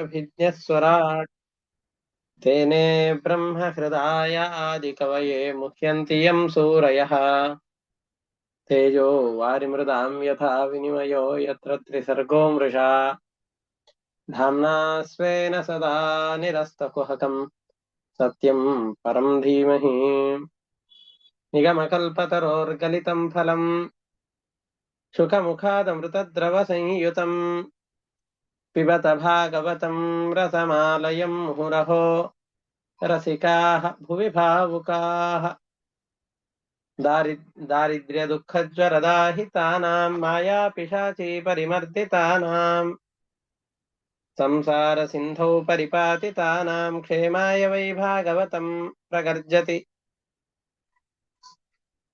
भिज्ञस्वराट् तेने ब्रह्महृदाय आदिकवये मुह्यन्ति यं सूरयः तेजो वारिमृदां यथा विनिमयो यत्र त्रिसर्गो मृषा धाम्ना स्वेन सदा निरस्तकुहकं सत्यं परं धीमहि निगमकल्पतरोर्गलितं फलं शुकमुखादमृतद्रवसंयुतं पिबत भागवतं रसमालयं मुहुरहो रसिकाः भुवि भावुकाः दारिद्र्यदुःखज्वरदाहितानां मायापिशाची परिमर्दितानां संसारसिन्धौ परिपातितानां क्षेमाय वै भागवतं प्रगर्जति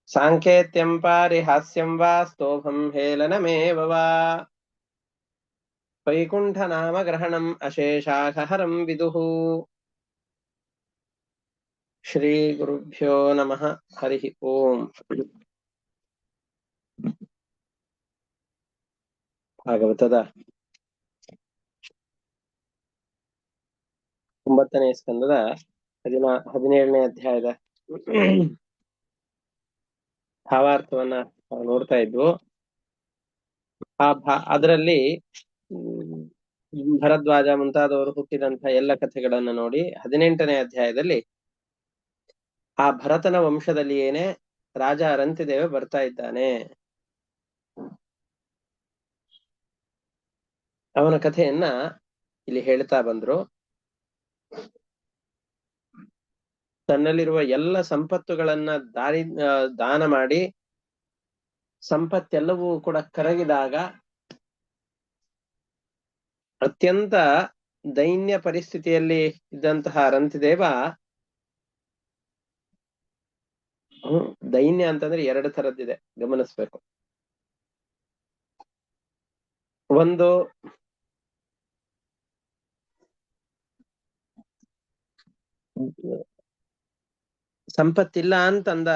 साङ्केत्यं पारिहास्यं वा स्तोभं हेलनमेव वा वैकुण्ठनामग्रहणम् अशेषाघहरं विदुः श्रीगुरुभ्यो नमः हरिः ओम् ಭಾಗವತದ 9ನೇ ಸ್ಕಂದದ 17ನೇ ಅಧ್ಯಾಯದ ಭಾವಾರ್ಥವನ್ನ ನೋಡ್ತಾ ಇದ್ವು. ಅದರಲ್ಲಿ ಭರದ್ವಾಜ ಮುಂತಾದವರು ಹುಟ್ಟಿದಂತಹ ಎಲ್ಲ ಕಥೆಗಳನ್ನ ನೋಡಿ 18ನೇ ಅಧ್ಯಾಯದಲ್ಲಿ ಆ ಭರತನ ವಂಶದಲ್ಲಿ ಏನೇ ರಾಜ ಅರಂತಿದೇವ ಬರ್ತಾ ಇದ್ದಾನೆ, ಅವನ ಕಥೆಯನ್ನ ಇಲ್ಲಿ ಹೇಳ್ತಾ ಬಂದ್ರು. ತನ್ನಲ್ಲಿರುವ ಎಲ್ಲ ಸಂಪತ್ತುಗಳನ್ನ ದಾನ ಮಾಡಿ ಸಂಪತ್ತೆಲ್ಲವೂ ಕೂಡ ಕರಗಿದಾಗ ಅತ್ಯಂತ ದೈನ್ಯ ಪರಿಸ್ಥಿತಿಯಲ್ಲಿ ಇದ್ದಂತಹ ಅರಂತಿದೇವ, ದೈನ್ಯ ಅಂತಂದ್ರೆ 2 ತರದ್ದಿದೆ, ಗಮನಿಸ್ಬೇಕು. ಒಂದು ಸಂಪತ್ತಿಲ್ಲ ಅಂತಂದ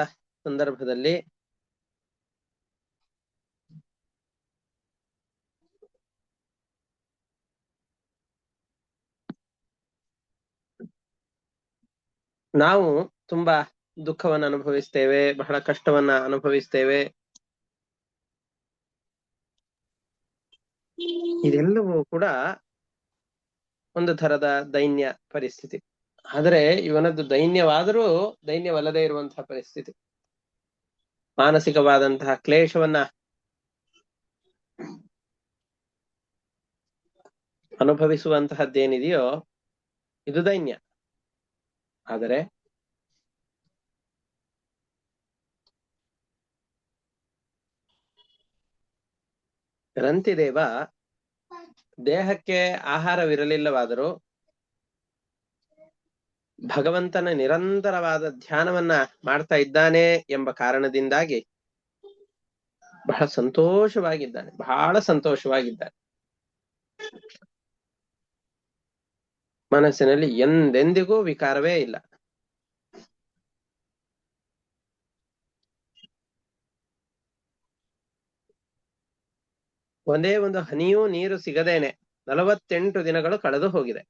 ಸಂದರ್ಭದಲ್ಲಿ ನಾವು ತುಂಬಾ ದುಃಖವನ್ನು ಅನುಭವಿಸ್ತೇವೆ, ಬಹಳ ಕಷ್ಟವನ್ನ ಅನುಭವಿಸ್ತೇವೆ. ಇದೆಲ್ಲವೂ ಕೂಡ ಒಂದು ತರದ ದೈನ್ಯ ಪರಿಸ್ಥಿತಿ. ಆದರೆ ಇವನದ್ದು ದೈನ್ಯವಾದರೂ ದೈನ್ಯವಲ್ಲದೆ ಇರುವಂತಹ ಪರಿಸ್ಥಿತಿ, ಮಾನಸಿಕವಾದಂತಹ ಕ್ಲೇಶವನ್ನ ಅನುಭವಿಸುವಂತಹದ್ದೇನಿದೆಯೋ ಇದು ದೈನ್ಯ. ಆದರೆ ರಂತಿದೇವ ದೇಹಕ್ಕೆ ಆಹಾರವಿರಲಿಲ್ಲವಾದರೂ ಭಗವಂತನ ನಿರಂತರವಾದ ಧ್ಯಾನವನ್ನ ಮಾಡ್ತಾ ಇದ್ದಾನೆ ಎಂಬ ಕಾರಣದಿಂದಾಗಿ ಬಹಳ ಸಂತೋಷವಾಗಿದ್ದಾನೆ. ಮನಸ್ಸಿನಲ್ಲಿ ಎಂದೆಂದಿಗೂ ವಿಕಾರವೇ ಇಲ್ಲ. ಒಂದೇ ಒಂದು ಹನಿಯೂ ನೀರು ಸಿಗದೇನೆ 48 ದಿನಗಳು ಕಳೆದು ಹೋಗಿದೆ.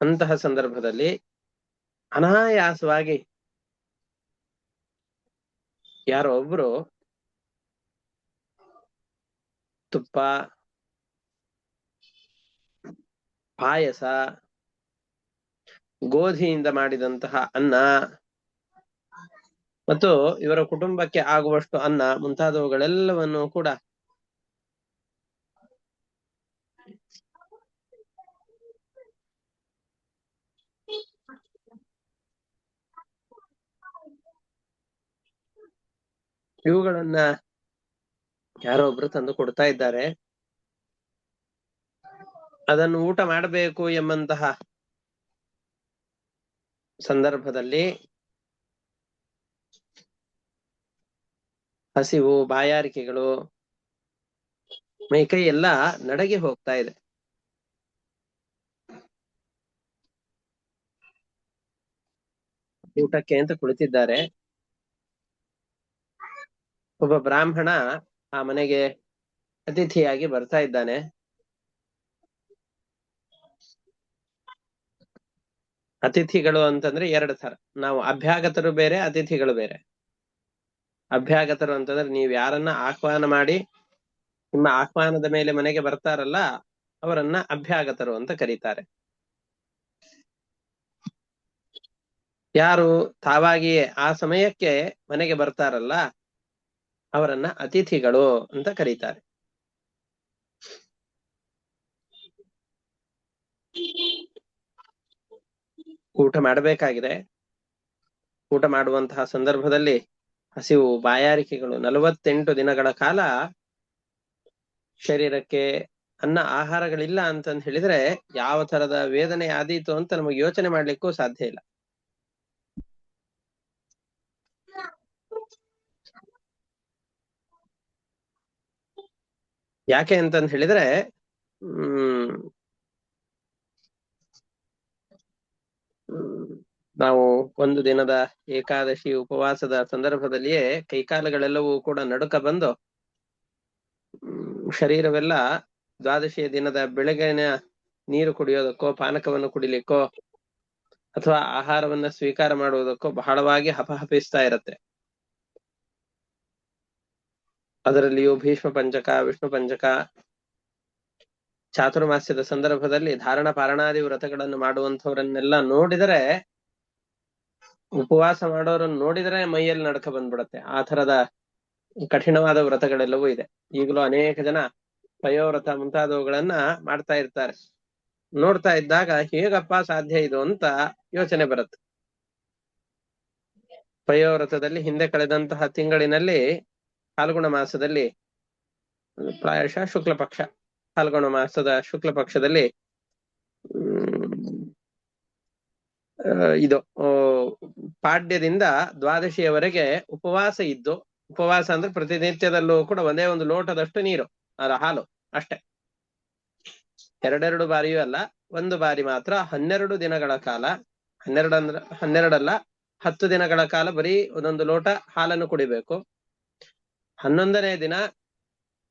ಅಂತಹ ಸಂದರ್ಭದಲ್ಲಿ ಅನಾಯಾಸವಾಗಿ ಯಾರೋ ಒಬ್ರು ತುಪ್ಪ, ಪಾಯಸ, ಗೋಧಿಯಿಂದ ಮಾಡಿದಂತಹ ಅನ್ನ ಮತ್ತು ಇವರ ಕುಟುಂಬಕ್ಕೆ ಆಗುವಷ್ಟು ಅನ್ನ ಮುಂತಾದವುಗಳೆಲ್ಲವನ್ನು ಕೂಡ ಇವುಗಳನ್ನ ಯಾರೋ ಒಬ್ರು ತಂದು ಕೊಡ್ತಾ ಇದ್ದಾರೆ. ಅದನ್ನು ಊಟ ಮಾಡಬೇಕು ಎಂಬಂತಹ ಸಂದರ್ಭದಲ್ಲಿ ಹಸಿವು, ಬಾಯಾರಿಕೆಗಳು, ಮೈಕೈ ಎಲ್ಲ ನಡಗಿ ಹೋಗ್ತಾ ಇದೆ. ಊಟಕ್ಕೆ ಅಂತ ಕುಳಿತಿದ್ದಾರೆ. ಒಬ್ಬ ಬ್ರಾಹ್ಮಣ ಆ ಮನೆಗೆ ಅತಿಥಿಯಾಗಿ ಬರ್ತಾ ಇದ್ದಾನೆ. ಅತಿಥಿಗಳು ಅಂತಂದ್ರೆ ಎರಡು ತರ. ನಾವು ಅಭ್ಯಾಗತರು ಬೇರೆ, ಅತಿಥಿಗಳು ಬೇರೆ. ಅಭ್ಯಾಗತರು ಅಂತಂದ್ರೆ ನೀವ್ ಯಾರನ್ನ ಆಹ್ವಾನ ಮಾಡಿ ನಿಮ್ಮ ಆಹ್ವಾನದ ಮೇಲೆ ಮನೆಗೆ ಬರ್ತಾರಲ್ಲ, ಅವರನ್ನ ಅಭ್ಯಾಗತರು ಅಂತ ಕರೀತಾರೆ. ಯಾರು ತಾವಾಗಿಯೇ ಆ ಸಮಯಕ್ಕೆ ಮನೆಗೆ ಬರ್ತಾರಲ್ಲ, ಅವರನ್ನ ಅತಿಥಿಗಳು ಅಂತ ಕರೀತಾರೆ. ಊಟ ಮಾಡಬೇಕಾಗಿದೆ. ಊಟ ಮಾಡುವಂತಹ ಸಂದರ್ಭದಲ್ಲಿ ಹಸಿವು, ಬಾಯಾರಿಕೆಗಳು 48 ದಿನಗಳ ಕಾಲ ಶರೀರಕ್ಕೆ ಅನ್ನ ಆಹಾರಗಳಿಲ್ಲ ಅಂತಂದು ಹೇಳಿದ್ರೆ ಯಾವ ತರದ ವೇದನೆ ಆದೀತು ಅಂತ ನಮಗೆ ಯೋಚನೆ ಮಾಡ್ಲಿಕ್ಕೂ ಸಾಧ್ಯ ಇಲ್ಲ. ಯಾಕೆ ಅಂತಂದು ಹೇಳಿದ್ರೆ ನಾವು ಒಂದು ದಿನದ ಏಕಾದಶಿ ಉಪವಾಸದ ಸಂದರ್ಭದಲ್ಲಿಯೇ ಕೈಕಾಲುಗಳೆಲ್ಲವೂ ಕೂಡ ನಡುಕ ಬಂದು ಶರೀರವೆಲ್ಲ ದ್ವಾದಶಿಯ ದಿನದ ಬೆಳಗಿನ ನೀರು ಕುಡಿಯೋದಕ್ಕೋ, ಪಾನಕವನ್ನು ಕುಡಿಲಿಕ್ಕೋ ಅಥವಾ ಆಹಾರವನ್ನ ಸ್ವೀಕಾರ ಮಾಡುವುದಕ್ಕೋ ಬಹಳವಾಗಿ ಹಪಹಪಿಸ್ತಾ ಇರತ್ತೆ. ಅದರಲ್ಲಿಯೂ ಭೀಷ್ಮ ಪಂಚಕ, ವಿಷ್ಣು ಪಂಚಕ, ಚಾತುರ್ಮಾಸ್ಯದ ಸಂದರ್ಭದಲ್ಲಿ ಧಾರಣ ಪಾರಣಾದಿ ವ್ರತಗಳನ್ನು ಮಾಡುವಂಥವ್ರನ್ನೆಲ್ಲ ನೋಡಿದರೆ, ಉಪವಾಸ ಮಾಡೋರನ್ನ ನೋಡಿದರೆ ಮೈಯಲ್ಲಿ ನಡಕ ಬಂದ್ಬಿಡತ್ತೆ. ಆ ತರದ ಕಠಿಣವಾದ ವ್ರತಗಳೆಲ್ಲವೂ ಇದೆ. ಈಗಲೂ ಅನೇಕ ಜನ ಪಯೋವ್ರತ ಮುಂತಾದವುಗಳನ್ನ ಮಾಡ್ತಾ ಇರ್ತಾರೆ. ನೋಡ್ತಾ ಇದ್ದಾಗ ಹೇಗಪ್ಪ ಸಾಧ್ಯ ಇದು ಅಂತ ಯೋಚನೆ ಬರುತ್ತೆ. ಪಯೋವ್ರತದಲ್ಲಿ ಹಿಂದೆ ಕಳೆದಂತಹ ತಿಂಗಳಿನಲ್ಲಿ ಫಾಲ್ಗುಣ ಮಾಸದಲ್ಲಿ, ಪ್ರಾಯಶಃ ಶುಕ್ಲ ಪಕ್ಷ, ಫಾಲ್ಗುಣ ಮಾಸದ ಶುಕ್ಲ ಪಕ್ಷದಲ್ಲಿ ಇದು ಪಾಡ್ಯದಿಂದ ದ್ವಾದಶಿಯವರೆಗೆ ಉಪವಾಸ ಇದ್ದು, ಉಪವಾಸ ಅಂದ್ರೆ ಪ್ರತಿನಿತ್ಯದಲ್ಲೂ ಕೂಡ ಒಂದೇ ಒಂದು ಲೋಟದಷ್ಟು ನೀರು, ಅದರ ಹಾಲು ಅಷ್ಟೇ. ಎರಡೆರಡು ಬಾರಿಯೂ ಅಲ್ಲ, ಒಂದು ಬಾರಿ ಮಾತ್ರ 12 ದಿನಗಳ ಕಾಲ, 12 10 ದಿನಗಳ ಕಾಲ ಬರೀ ಒಂದೊಂದು ಲೋಟ ಹಾಲನ್ನು ಕುಡಿಬೇಕು. 11ನೇ ದಿನ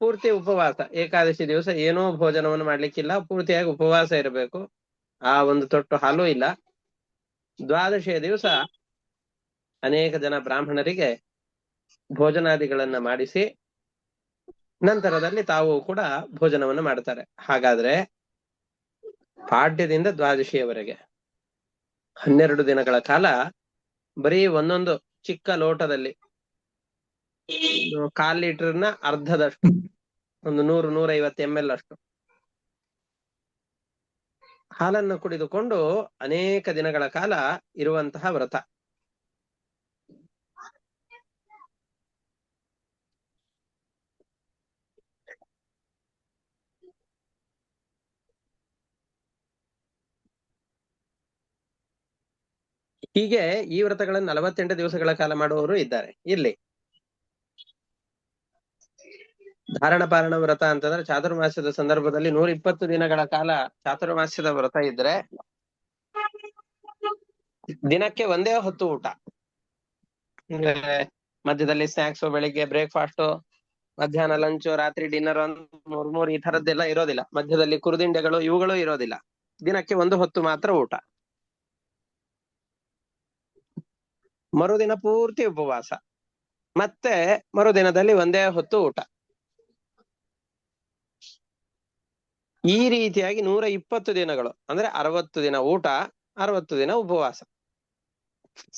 ಪೂರ್ತಿ ಉಪವಾಸ. ಏಕಾದಶಿ ದಿವಸ ಏನೂ ಭೋಜನವನ್ನು ಮಾಡ್ಲಿಕ್ಕಿಲ್ಲ, ಪೂರ್ತಿಯಾಗಿ ಉಪವಾಸ ಇರಬೇಕು. ಆ ಒಂದು ತೊಟ್ಟು ಹಾಲು ಇಲ್ಲ. ದ್ವಾದಶಿಯ ದಿವಸ ಅನೇಕ ಜನ ಬ್ರಾಹ್ಮಣರಿಗೆ ಭೋಜನಾದಿಗಳನ್ನ ಮಾಡಿಸಿ ನಂತರದಲ್ಲಿ ತಾವು ಕೂಡ ಭೋಜನವನ್ನು ಮಾಡ್ತಾರೆ. ಹಾಗಾದ್ರೆ ಪಾಡ್ಯದಿಂದ ದ್ವಾದಶಿಯವರೆಗೆ 12 ದಿನಗಳ ಕಾಲ ಬರೀ ಒಂದೊಂದು ಚಿಕ್ಕ ಲೋಟದಲ್ಲಿ 1/4 ಲೀಟರ್ನ ಅರ್ಧದಷ್ಟು, ಒಂದು 100-150 ml ಅಷ್ಟು ಹಾಲನ್ನು ಕುಡಿದುಕೊಂಡು ಅನೇಕ ದಿನಗಳ ಕಾಲ ಇರುವಂತಹ ವ್ರತ. ಹೀಗೆ ಈ ವ್ರತಗಳನ್ನು 48 ದಿವಸಗಳ ಕಾಲ ಮಾಡುವವರು ಇದ್ದಾರೆ. ಇಲ್ಲಿ ಧಾರಣ ಪಾರಣ ವ್ರತ ಅಂತಂದ್ರೆ ಚಾತುರ್ಮಾಸ್ಯದ ಸಂದರ್ಭದಲ್ಲಿ 120 ದಿನಗಳ ಕಾಲ ಚಾತುರ್ಮಾಸ್ಯದ ವ್ರತ ಇದ್ರೆ ದಿನಕ್ಕೆ ಒಂದೇ ಹೊತ್ತು ಊಟ. ಮಧ್ಯದಲ್ಲಿ ಸ್ನಾಕ್ಸ್, ಬೆಳಿಗ್ಗೆ ಬ್ರೇಕ್ಫಾಸ್ಟ್, ಮಧ್ಯಾಹ್ನ ಲಂಚ್, ರಾತ್ರಿ ಡಿನ್ನರ್ ಅಂತ ಮೂರ್ ಈ ತರದ್ದೆಲ್ಲ ಇರೋದಿಲ್ಲ. ಮಧ್ಯದಲ್ಲಿ ಕುರುದಿಂಡೆಗಳು ಇವುಗಳು ಇರೋದಿಲ್ಲ. ದಿನಕ್ಕೆ ಒಂದು ಹೊತ್ತು ಮಾತ್ರ ಊಟ. ಮರುದಿನ ಪೂರ್ತಿ ಉಪವಾಸ, ಮತ್ತೆ ಮರುದಿನದಲ್ಲಿ ಒಂದೇ ಹೊತ್ತು ಊಟ. ಈ ರೀತಿಯಾಗಿ 120 ದಿನಗಳು ಅಂದ್ರೆ 60 ದಿನ ಊಟ, 60 ದಿನ ಉಪವಾಸ.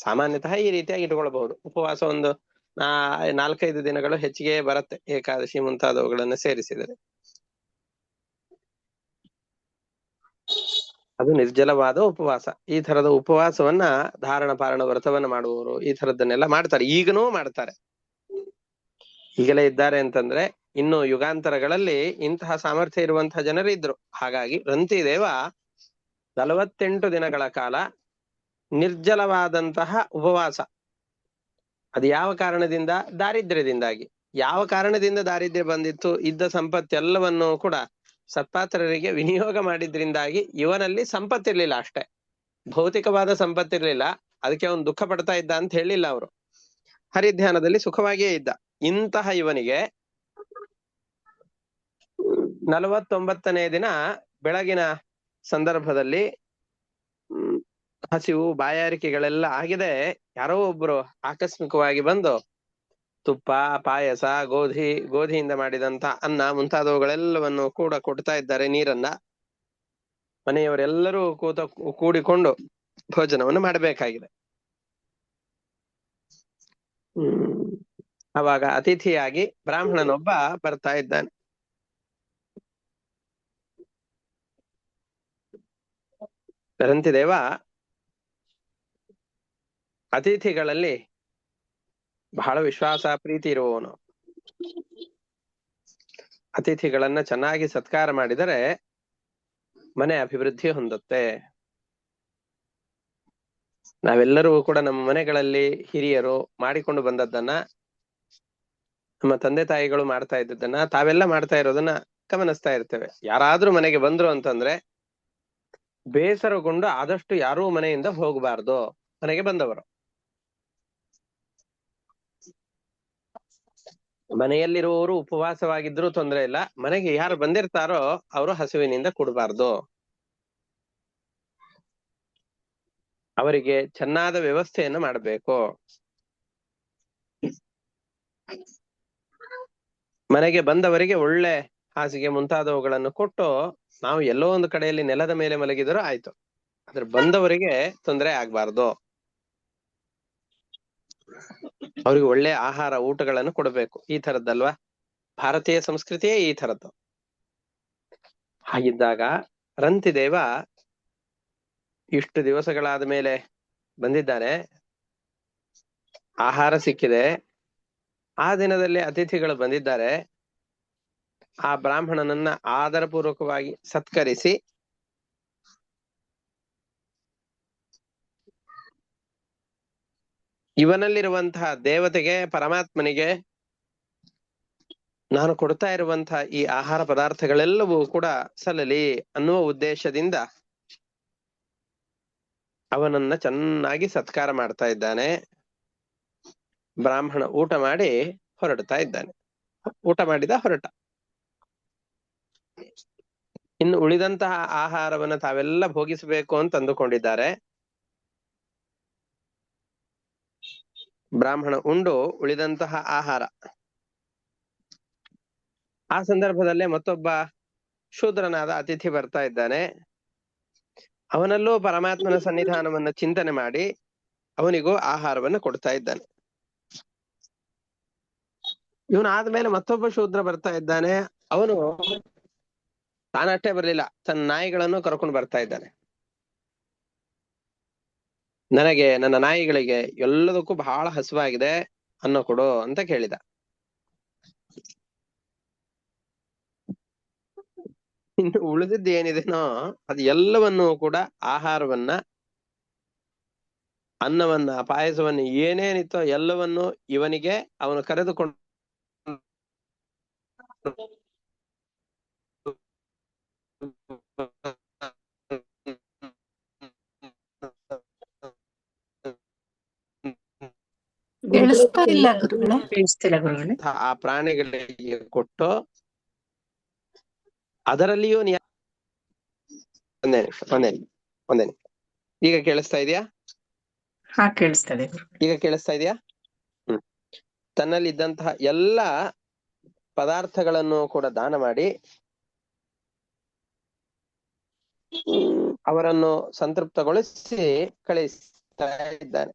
ಸಾಮಾನ್ಯತಃ ಈ ರೀತಿಯಾಗಿ ಇಟ್ಕೊಳ್ಬಹುದು. ಉಪವಾಸ ಒಂದು 4-5 ದಿನಗಳು ಹೆಚ್ಚಿಗೆ ಬರುತ್ತೆ, ಏಕಾದಶಿ ಮುಂತಾದವುಗಳನ್ನು ಸೇರಿಸಿದರೆ. ಅದು ನಿರ್ಜಲವಾದ ಉಪವಾಸ. ಈ ತರದ ಉಪವಾಸವನ್ನ ಧಾರಣ ಪಾರಣ ವ್ರತವನ್ನ ಮಾಡುವವರು ಈ ತರದ್ದನ್ನೆಲ್ಲ ಮಾಡ್ತಾರೆ. ಈಗನೂ ಮಾಡ್ತಾರೆ, ಈಗಲೇ ಇದ್ದಾರೆ ಅಂತಂದ್ರೆ ಇನ್ನು ಯುಗಾಂತರಗಳಲ್ಲಿ ಇಂತಹ ಸಾಮರ್ಥ್ಯ ಇರುವಂತಹ ಜನರು ಇದ್ರು. ಹಾಗಾಗಿ ರಂತಿದೇವ 48 ದಿನಗಳ ಕಾಲ ನಿರ್ಜಲವಾದಂತಹ ಉಪವಾಸ. ಅದು ಯಾವ ಕಾರಣದಿಂದ? ದಾರಿದ್ರ್ಯದಿಂದಾಗಿ. ಯಾವ ಕಾರಣದಿಂದ ದಾರಿದ್ರ್ಯ ಬಂದಿತ್ತು? ಇದ್ದ ಸಂಪತ್ತೆಲ್ಲವನ್ನು ಕೂಡ ಸತ್ಪಾತ್ರರಿಗೆ ವಿನಿಯೋಗ ಮಾಡಿದ್ರಿಂದಾಗಿ ಇವನಲ್ಲಿ ಸಂಪತ್ತಿರ್ಲಿಲ್ಲ, ಅಷ್ಟೇ. ಭೌತಿಕವಾದ ಸಂಪತ್ತಿರ್ಲಿಲ್ಲ, ಅದಕ್ಕೆ ಅವನು ದುಃಖ ಪಡ್ತಾ ಇದ್ದ ಅಂತ ಹೇಳಿಲ್ಲ ಅವರು. ಹರಿಧ್ಯಾನದಲ್ಲಿ ಸುಖವಾಗಿಯೇ ಇದ್ದ. ಇಂತಹ ಇವನಿಗೆ 49ನೇ ದಿನ ಬೆಳಗಿನ ಸಂದರ್ಭದಲ್ಲಿ ಹಸಿವು ಬಾಯಾರಿಕೆಗಳೆಲ್ಲ ಆಗಿದೆ. ಯಾರೋ ಒಬ್ರು ಆಕಸ್ಮಿಕವಾಗಿ ಬಂದು ತುಪ್ಪ, ಪಾಯಸ, ಗೋಧಿಯಿಂದ ಮಾಡಿದಂತ ಅನ್ನ ಮುಂತಾದವುಗಳೆಲ್ಲವನ್ನು ಕೂಡ ಕೊಡ್ತಾ ಇದ್ದಾರೆ, ನೀರನ್ನ. ಮನೆಯವರೆಲ್ಲರೂ ಕೂಡಿಕೊಂಡು ಭೋಜನವನ್ನು ಮಾಡಬೇಕಾಗಿದೆ. ಅವಾಗ ಅತಿಥಿಯಾಗಿ ಬ್ರಾಹ್ಮಣನೊಬ್ಬ ಬರ್ತಾ ಇದ್ದಾನೆ. ರಂತಿದೇವ ಅತಿಥಿಗಳಲ್ಲಿ ಬಹಳ ವಿಶ್ವಾಸ ಪ್ರೀತಿ ಇರುವವನು. ಅತಿಥಿಗಳನ್ನ ಚೆನ್ನಾಗಿ ಸತ್ಕಾರ ಮಾಡಿದರೆ ಮನೆ ಅಭಿವೃದ್ಧಿ ಹೊಂದುತ್ತೆ. ನಾವೆಲ್ಲರೂ ಕೂಡ ನಮ್ಮ ಮನೆಗಳಲ್ಲಿ ಹಿರಿಯರು ಮಾಡಿಕೊಂಡು ಬಂದದ್ದನ್ನ, ನಮ್ಮ ತಂದೆ ತಾಯಿಗಳು ಮಾಡ್ತಾ ಇದ್ದದ್ದನ್ನ, ತಾವೆಲ್ಲ ಮಾಡ್ತಾ ಇರೋದನ್ನ ಗಮನಿಸ್ತಾ ಇರ್ತೇವೆ. ಯಾರಾದ್ರೂ ಮನೆಗೆ ಬಂದ್ರು ಅಂತಂದ್ರೆ ಬೇಸರಗೊಂಡು ಆದಷ್ಟು ಯಾರೂ ಮನೆಯಿಂದ ಹೋಗಬಾರ್ದು. ಮನೆಗೆ ಬಂದವರು ಮನೆಯಲ್ಲಿರುವವರು ಉಪವಾಸವಾಗಿದ್ರು ತೊಂದರೆ ಇಲ್ಲ, ಮನೆಗೆ ಯಾರು ಬಂದಿರ್ತಾರೋ ಅವರು ಹಸುವಿನಿಂದ ಕೊಡಬಾರ್ದು. ಅವರಿಗೆ ಚೆನ್ನಾದ ವ್ಯವಸ್ಥೆಯನ್ನು ಮಾಡಬೇಕು. ಮನೆಗೆ ಬಂದವರಿಗೆ ಒಳ್ಳೆ ಹಾಸಿಗೆ ಮುಂತಾದವುಗಳನ್ನು ಕೊಟ್ಟು ನಾವು ಎಲ್ಲೋ ಒಂದು ಕಡೆಯಲ್ಲಿ ನೆಲದ ಮೇಲೆ ಮಲಗಿದರೂ ಆಯ್ತು, ಆದ್ರೆ ಬಂದವರಿಗೆ ತೊಂದರೆ ಆಗ್ಬಾರ್ದು. ಅವ್ರಿಗೆ ಒಳ್ಳೆ ಆಹಾರ ಊಟಗಳನ್ನು ಕೊಡಬೇಕು. ಈ ತರದ್ದಲ್ವಾ ಭಾರತೀಯ ಸಂಸ್ಕೃತಿಯೇ ಈ ತರದ್ದು. ಹಾಗಿದ್ದಾಗ ರಂತಿದೇವ ಇಷ್ಟು ದಿವಸಗಳಾದ ಮೇಲೆ ಬಂದಿದ್ದಾನೆ, ಆಹಾರ ಸಿಕ್ಕಿದೆ, ಆ ದಿನದಲ್ಲಿ ಅತಿಥಿಗಳು ಬಂದಿದ್ದಾರೆ. ಆ ಬ್ರಾಹ್ಮಣನನ್ನ ಆದರಪೂರ್ವಕವಾಗಿ ಸತ್ಕರಿಸಿ ಇವನಲ್ಲಿರುವಂತಹ ದೇವತೆಗೆ, ಪರಮಾತ್ಮನಿಗೆ ನಾನು ಕೊಡ್ತಾ ಇರುವಂತಹ ಈ ಆಹಾರ ಪದಾರ್ಥಗಳೆಲ್ಲವೂ ಕೂಡ ಸಲ್ಲಲಿ ಅನ್ನುವ ಉದ್ದೇಶದಿಂದ ಅವನನ್ನ ಚೆನ್ನಾಗಿ ಸತ್ಕಾರ ಮಾಡ್ತಾ ಇದ್ದಾನೆ. ಬ್ರಾಹ್ಮಣ ಊಟ ಮಾಡಿ ಹೊರಡ್ತಾ ಇದ್ದಾನೆ. ಊಟ ಮಾಡಿದ ಹೊರಟ. ಇನ್ನು ಉಳಿದಂತಹ ಆಹಾರವನ್ನು ತಾವೆಲ್ಲ ಭೋಗಿಸಬೇಕು ಅಂತ ಅಂದುಕೊಂಡಿದ್ದಾರೆ. ಬ್ರಾಹ್ಮಣ ಉಂಡು ಉಳಿದಂತಹ ಆಹಾರ. ಆ ಸಂದರ್ಭದಲ್ಲೇ ಮತ್ತೊಬ್ಬ ಶೂದ್ರನಾದ ಅತಿಥಿ ಬರ್ತಾ ಇದ್ದಾನೆ. ಅವನಲ್ಲೂ ಪರಮಾತ್ಮನ ಸನ್ನಿಧಾನವನ್ನ ಚಿಂತನೆ ಮಾಡಿ ಅವನಿಗೂ ಆಹಾರವನ್ನ ಕೊಡ್ತಾ ಇದ್ದಾನೆ. ಇವನಾದ್ಮೇಲೆ ಮತ್ತೊಬ್ಬ ಶೂದ್ರ ಬರ್ತಾ ಇದ್ದಾನೆ. ಅವನು ತಾನಷ್ಟೇ ಬರ್ಲಿಲ್ಲ, ತನ್ನ ನಾಯಿಗಳನ್ನು ಕರ್ಕೊಂಡು ಬರ್ತಾ ಇದ್ದಾನೆ. ನನಗೆ, ನನ್ನ ನಾಯಿಗಳಿಗೆ ಎಲ್ಲದಕ್ಕೂ ಬಹಳ ಹಸುವಾಗಿದೆ, ಅನ್ನ ಕೊಡು ಅಂತ ಕೇಳಿದ. ಇನ್ನು ಉಳಿದಿದ್ದು ಏನಿದೆನೋ ಅದು ಎಲ್ಲವನ್ನೂ ಕೂಡ, ಆಹಾರವನ್ನ, ಅನ್ನವನ್ನ, ಪಾಯಸವನ್ನ, ಏನೇನಿತ್ತೋ ಎಲ್ಲವನ್ನು ಇವನಿಗೆ ಅವನು ಕರೆದುಕೊಂಡು ಆ ಪ್ರಾಣಿಗಳಿಗೆ ಕೊಟ್ಟು ಅದರಲ್ಲಿಯೂ ಒಂದೇ ಈಗ ಕೇಳಿಸ್ತಾ ಇದೆಯಾ? ಕೇಳಿಸ್ತದೆ. ಈಗ ಕೇಳಿಸ್ತಾ ಇದೆಯಾ? ತನ್ನಲ್ಲಿ ಇದ್ದಂತಹ ಎಲ್ಲ ಪದಾರ್ಥಗಳನ್ನು ಕೂಡ ದಾನ ಮಾಡಿ ಅವರನ್ನು ಸಂತೃಪ್ತಗೊಳಿಸಿ ಕಳಿಸ್ತಾ ಇದ್ದಾನೆ.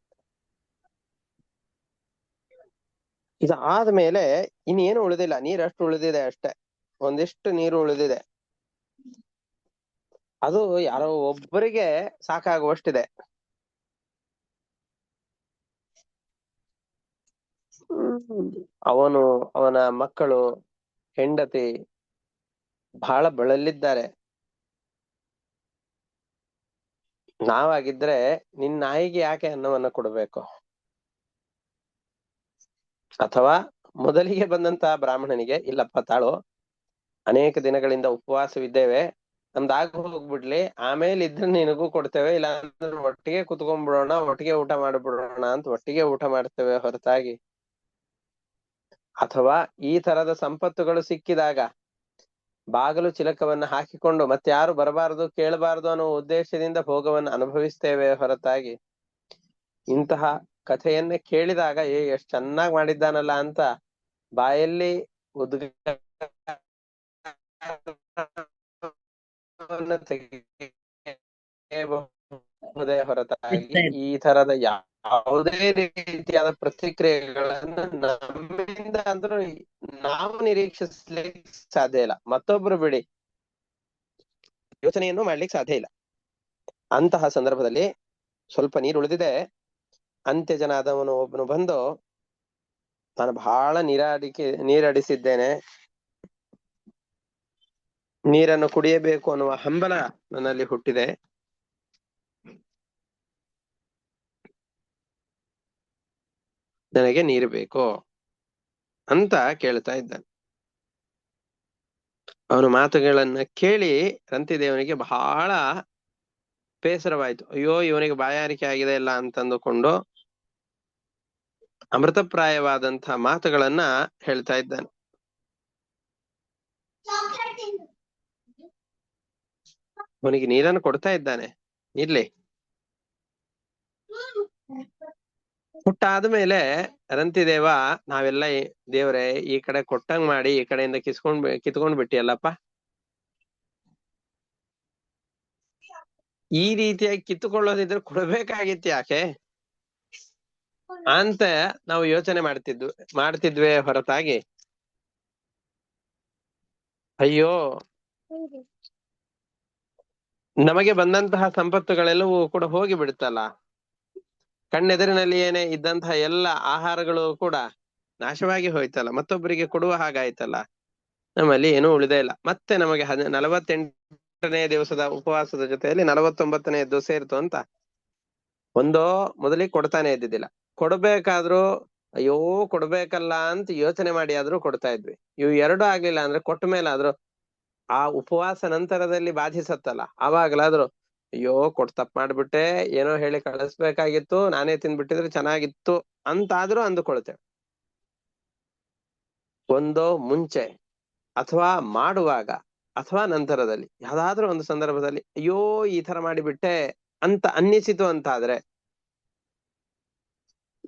ಇದಾದ್ಮೇಲೆ ಇನ್ನೇನು ಉಳಿದಿಲ್ಲ, ನೀರಷ್ಟು ಉಳಿದಿದೆ ಅಷ್ಟೇ, ಒಂದಿಷ್ಟು ನೀರು ಉಳಿದಿದೆ. ಅದು ಯಾರೋ ಒಬ್ಬರಿಗೆ ಸಾಕಾಗುವಷ್ಟಿದೆ. ಅವನು, ಅವನ ಮಕ್ಕಳು, ಹೆಂಡತಿ ಬಹಳ ಬಳಲಿದ್ದಾರೆ. ನಾವಾಗಿದ್ರೆ ನಿನ್ನ ನಾಯಿಗೆ ಯಾಕೆ ಅನ್ನವನ್ನ ಕೊಡಬೇಕು? ಅಥವಾ ಮೊದಲಿಗೆ ಬಂದಂತಹ ಬ್ರಾಹ್ಮಣನಿಗೆ, ಇಲ್ಲಪ್ಪ ತಾಳು, ಅನೇಕ ದಿನಗಳಿಂದ ಉಪವಾಸವಿದ್ದೇವೆ, ನಮ್ದಾಗ ಹೋಗ್ಬಿಡ್ಲಿ, ಆಮೇಲೆ ಇದ್ರೆ ನಿನಗೂ ಕೊಡ್ತೇವೆ, ಇಲ್ಲ ಅಂದ್ರೆ ಒಟ್ಟಿಗೆ ಕುತ್ಕೊಂಡ್ಬಿಡೋಣ, ಒಟ್ಟಿಗೆ ಊಟ ಮಾಡ್ಬಿಡೋಣ ಅಂತ ಒಟ್ಟಿಗೆ ಊಟ ಮಾಡ್ತೇವೆ ಹೊರತಾಗಿ. ಅಥವಾ ಈ ತರದ ಸಂಪತ್ತುಗಳು ಸಿಕ್ಕಿದಾಗ ಬಾಗಿಲು ಚಿಲಕವನ್ನ ಹಾಕಿಕೊಂಡು ಮತ್ತೆ ಯಾರು ಬರಬಾರದು ಕೇಳಬಾರದು ಅನ್ನೋ ಉದ್ದೇಶದಿಂದ ಭೋಗವನ್ನು ಅನುಭವಿಸ್ತೇವೆ ಹೊರತಾಗಿ ಇಂತಹ ಕಥೆಯನ್ನೇ ಕೇಳಿದಾಗ ಎಷ್ಟ್ ಚೆನ್ನಾಗಿ ಮಾಡಿದ್ದಾನಲ್ಲ ಅಂತ ಬಾಯಲ್ಲಿ ತೆಗೆಯಬಹುದೇ ಹೊರತಾಗಿ ಈ ತರದ ಯಾವುದೇ ರೀತಿಯಾದ ಪ್ರತಿಕ್ರಿಯೆಗಳನ್ನು ನಮ್ಮಿಂದ ಅಂದ್ರೂ ನಾವು ನಿರೀಕ್ಷಿಸ್ಲಿಕ್ಕೆ ಸಾಧ್ಯ ಇಲ್ಲ. ಮತ್ತೊಬ್ರು ಬಿಡಿ, ಯೋಚನೆಯನ್ನು ಮಾಡ್ಲಿಕ್ಕೆ ಸಾಧ್ಯ ಇಲ್ಲ. ಅಂತಹ ಸಂದರ್ಭದಲ್ಲಿ ಸ್ವಲ್ಪ ನೀರು ಉಳಿದಿದೆ. ಅಂತ್ಯಜನಾದವನು ಒಬ್ಬನು ಬಂದು, ನಾನು ಬಹಳ ನೀರಡಿಸಿದ್ದೇನೆ, ನೀರನ್ನು ಕುಡಿಯಬೇಕು ಅನ್ನುವ ಹಂಬಲ ನನ್ನಲ್ಲಿ ಹುಟ್ಟಿದೆ, ನನಗೆ ನೀರು ಬೇಕು ಅಂತ ಕೇಳ್ತಾ ಇದ್ದಾನೆ. ಅವನ ಮಾತುಗಳನ್ನ ಕೇಳಿ ರಂತಿದೇವನಿಗೆ ಬಹಳ ಬೇಸರವಾಯ್ತು. ಅಯ್ಯೋ, ಇವನಿಗೆ ಬಾಯಾರಿಕೆ ಆಗಿದೆ ಇಲ್ಲ ಅಂತಂದುಕೊಂಡು ಅಮೃತಪ್ರಾಯವಾದಂತಹ ಮಾತುಗಳನ್ನ ಹೇಳ್ತಾ ಇದ್ದಾನೆ. ಅವನಿಗೆ ನೀರನ್ನು ಕೊಡ್ತಾ ಇದ್ದಾನೆ, ಇರ್ಲಿ. ಹುಟ್ಟಾದ್ಮೇಲೆ ರಂತಿದೇವ, ನಾವೆಲ್ಲ ದೇವ್ರೆ ಈ ಕಡೆ ಕೊಟ್ಟಂಗ್ ಮಾಡಿ ಈ ಕಡೆಯಿಂದ ಕಿತ್ಕೊಂಡ್ ಬಿಟ್ಟಿಯಲ್ಲಪ್ಪ, ಈ ರೀತಿಯಾಗಿ ಕಿತ್ತುಕೊಳ್ಳೋದಿದ್ರೆ ಕೊಡ್ಬೇಕಾಗಿತ್ತು ಯಾಕೆ ಅಂತ ನಾವು ಯೋಚನೆ ಮಾಡ್ತಿದ್ವಿ ಹೊರತಾಗಿ, ಅಯ್ಯೋ ನಮಗೆ ಬಂದಂತಹ ಸಂಪತ್ತುಗಳೆಲ್ಲವೂ ಕೂಡ ಹೋಗಿ ಬಿಡುತ್ತಲ್ಲ, ಕಣ್ಣೆದುರಿನಲ್ಲಿ ಏನೇ ಇದ್ದಂತಹ ಎಲ್ಲ ಆಹಾರಗಳು ಕೂಡ ನಾಶವಾಗಿ ಹೋಯ್ತಲ್ಲ, ಮತ್ತೊಬ್ಬರಿಗೆ ಕೊಡುವ ಹಾಗಾಯ್ತಲ್ಲ, ನಮ್ಮಲ್ಲಿ ಏನೂ ಉಳಿದೇ ಇಲ್ಲ. ಮತ್ತೆ ನಮಗೆ 48ನೇ ದಿವಸದ ಉಪವಾಸದ ಜೊತೆಯಲ್ಲಿ 49ನೇ ದಿವಸ ಸೇರ್ತು ಅಂತ ಮೊದಲಿಗೆ ಕೊಡ್ತಾನೆ ಇದ್ದಿದ್ದಿಲ್ಲ. ಕೊಡ್ಬೇಕಾದ್ರೂ ಅಯ್ಯೋ ಕೊಡ್ಬೇಕಲ್ಲ ಅಂತ ಯೋಚನೆ ಮಾಡಿ ಆದ್ರೂ ಕೊಡ್ತಾ ಇದ್ವಿ. ಇವು ಎರಡು ಆಗ್ಲಿಲ್ಲ ಅಂದ್ರೆ ಕೊಟ್ಟ ಮೇಲಾದ್ರೂ ಆ ಉಪವಾಸ ನಂತರದಲ್ಲಿ ಬಾಧಿಸತ್ತಲ್ಲ, ಆವಾಗಲಾದ್ರೂ ಅಯ್ಯೋ ತಪ್ಪು ಮಾಡ್ಬಿಟ್ಟೆ, ಏನೋ ಹೇಳಿ ಕಳಿಸ್ಬೇಕಾಗಿತ್ತು, ನಾನೇ ತಿಂದ್ಬಿಟ್ಟಿದ್ರೆ ಚೆನ್ನಾಗಿತ್ತು ಅಂತಾದ್ರೂ ಅಂದುಕೊಳ್ತೇವೆ. ಮುಂಚೆ ಅಥವಾ ಮಾಡುವಾಗ ಅಥವಾ ನಂತರದಲ್ಲಿ ಯಾವ್ದಾದ್ರೂ ಒಂದು ಸಂದರ್ಭದಲ್ಲಿ ಅಯ್ಯೋ ಈ ತರ ಮಾಡಿಬಿಟ್ಟೆ ಅಂತ ಅನ್ನಿಸಿತು ಅಂತಾದ್ರೆ,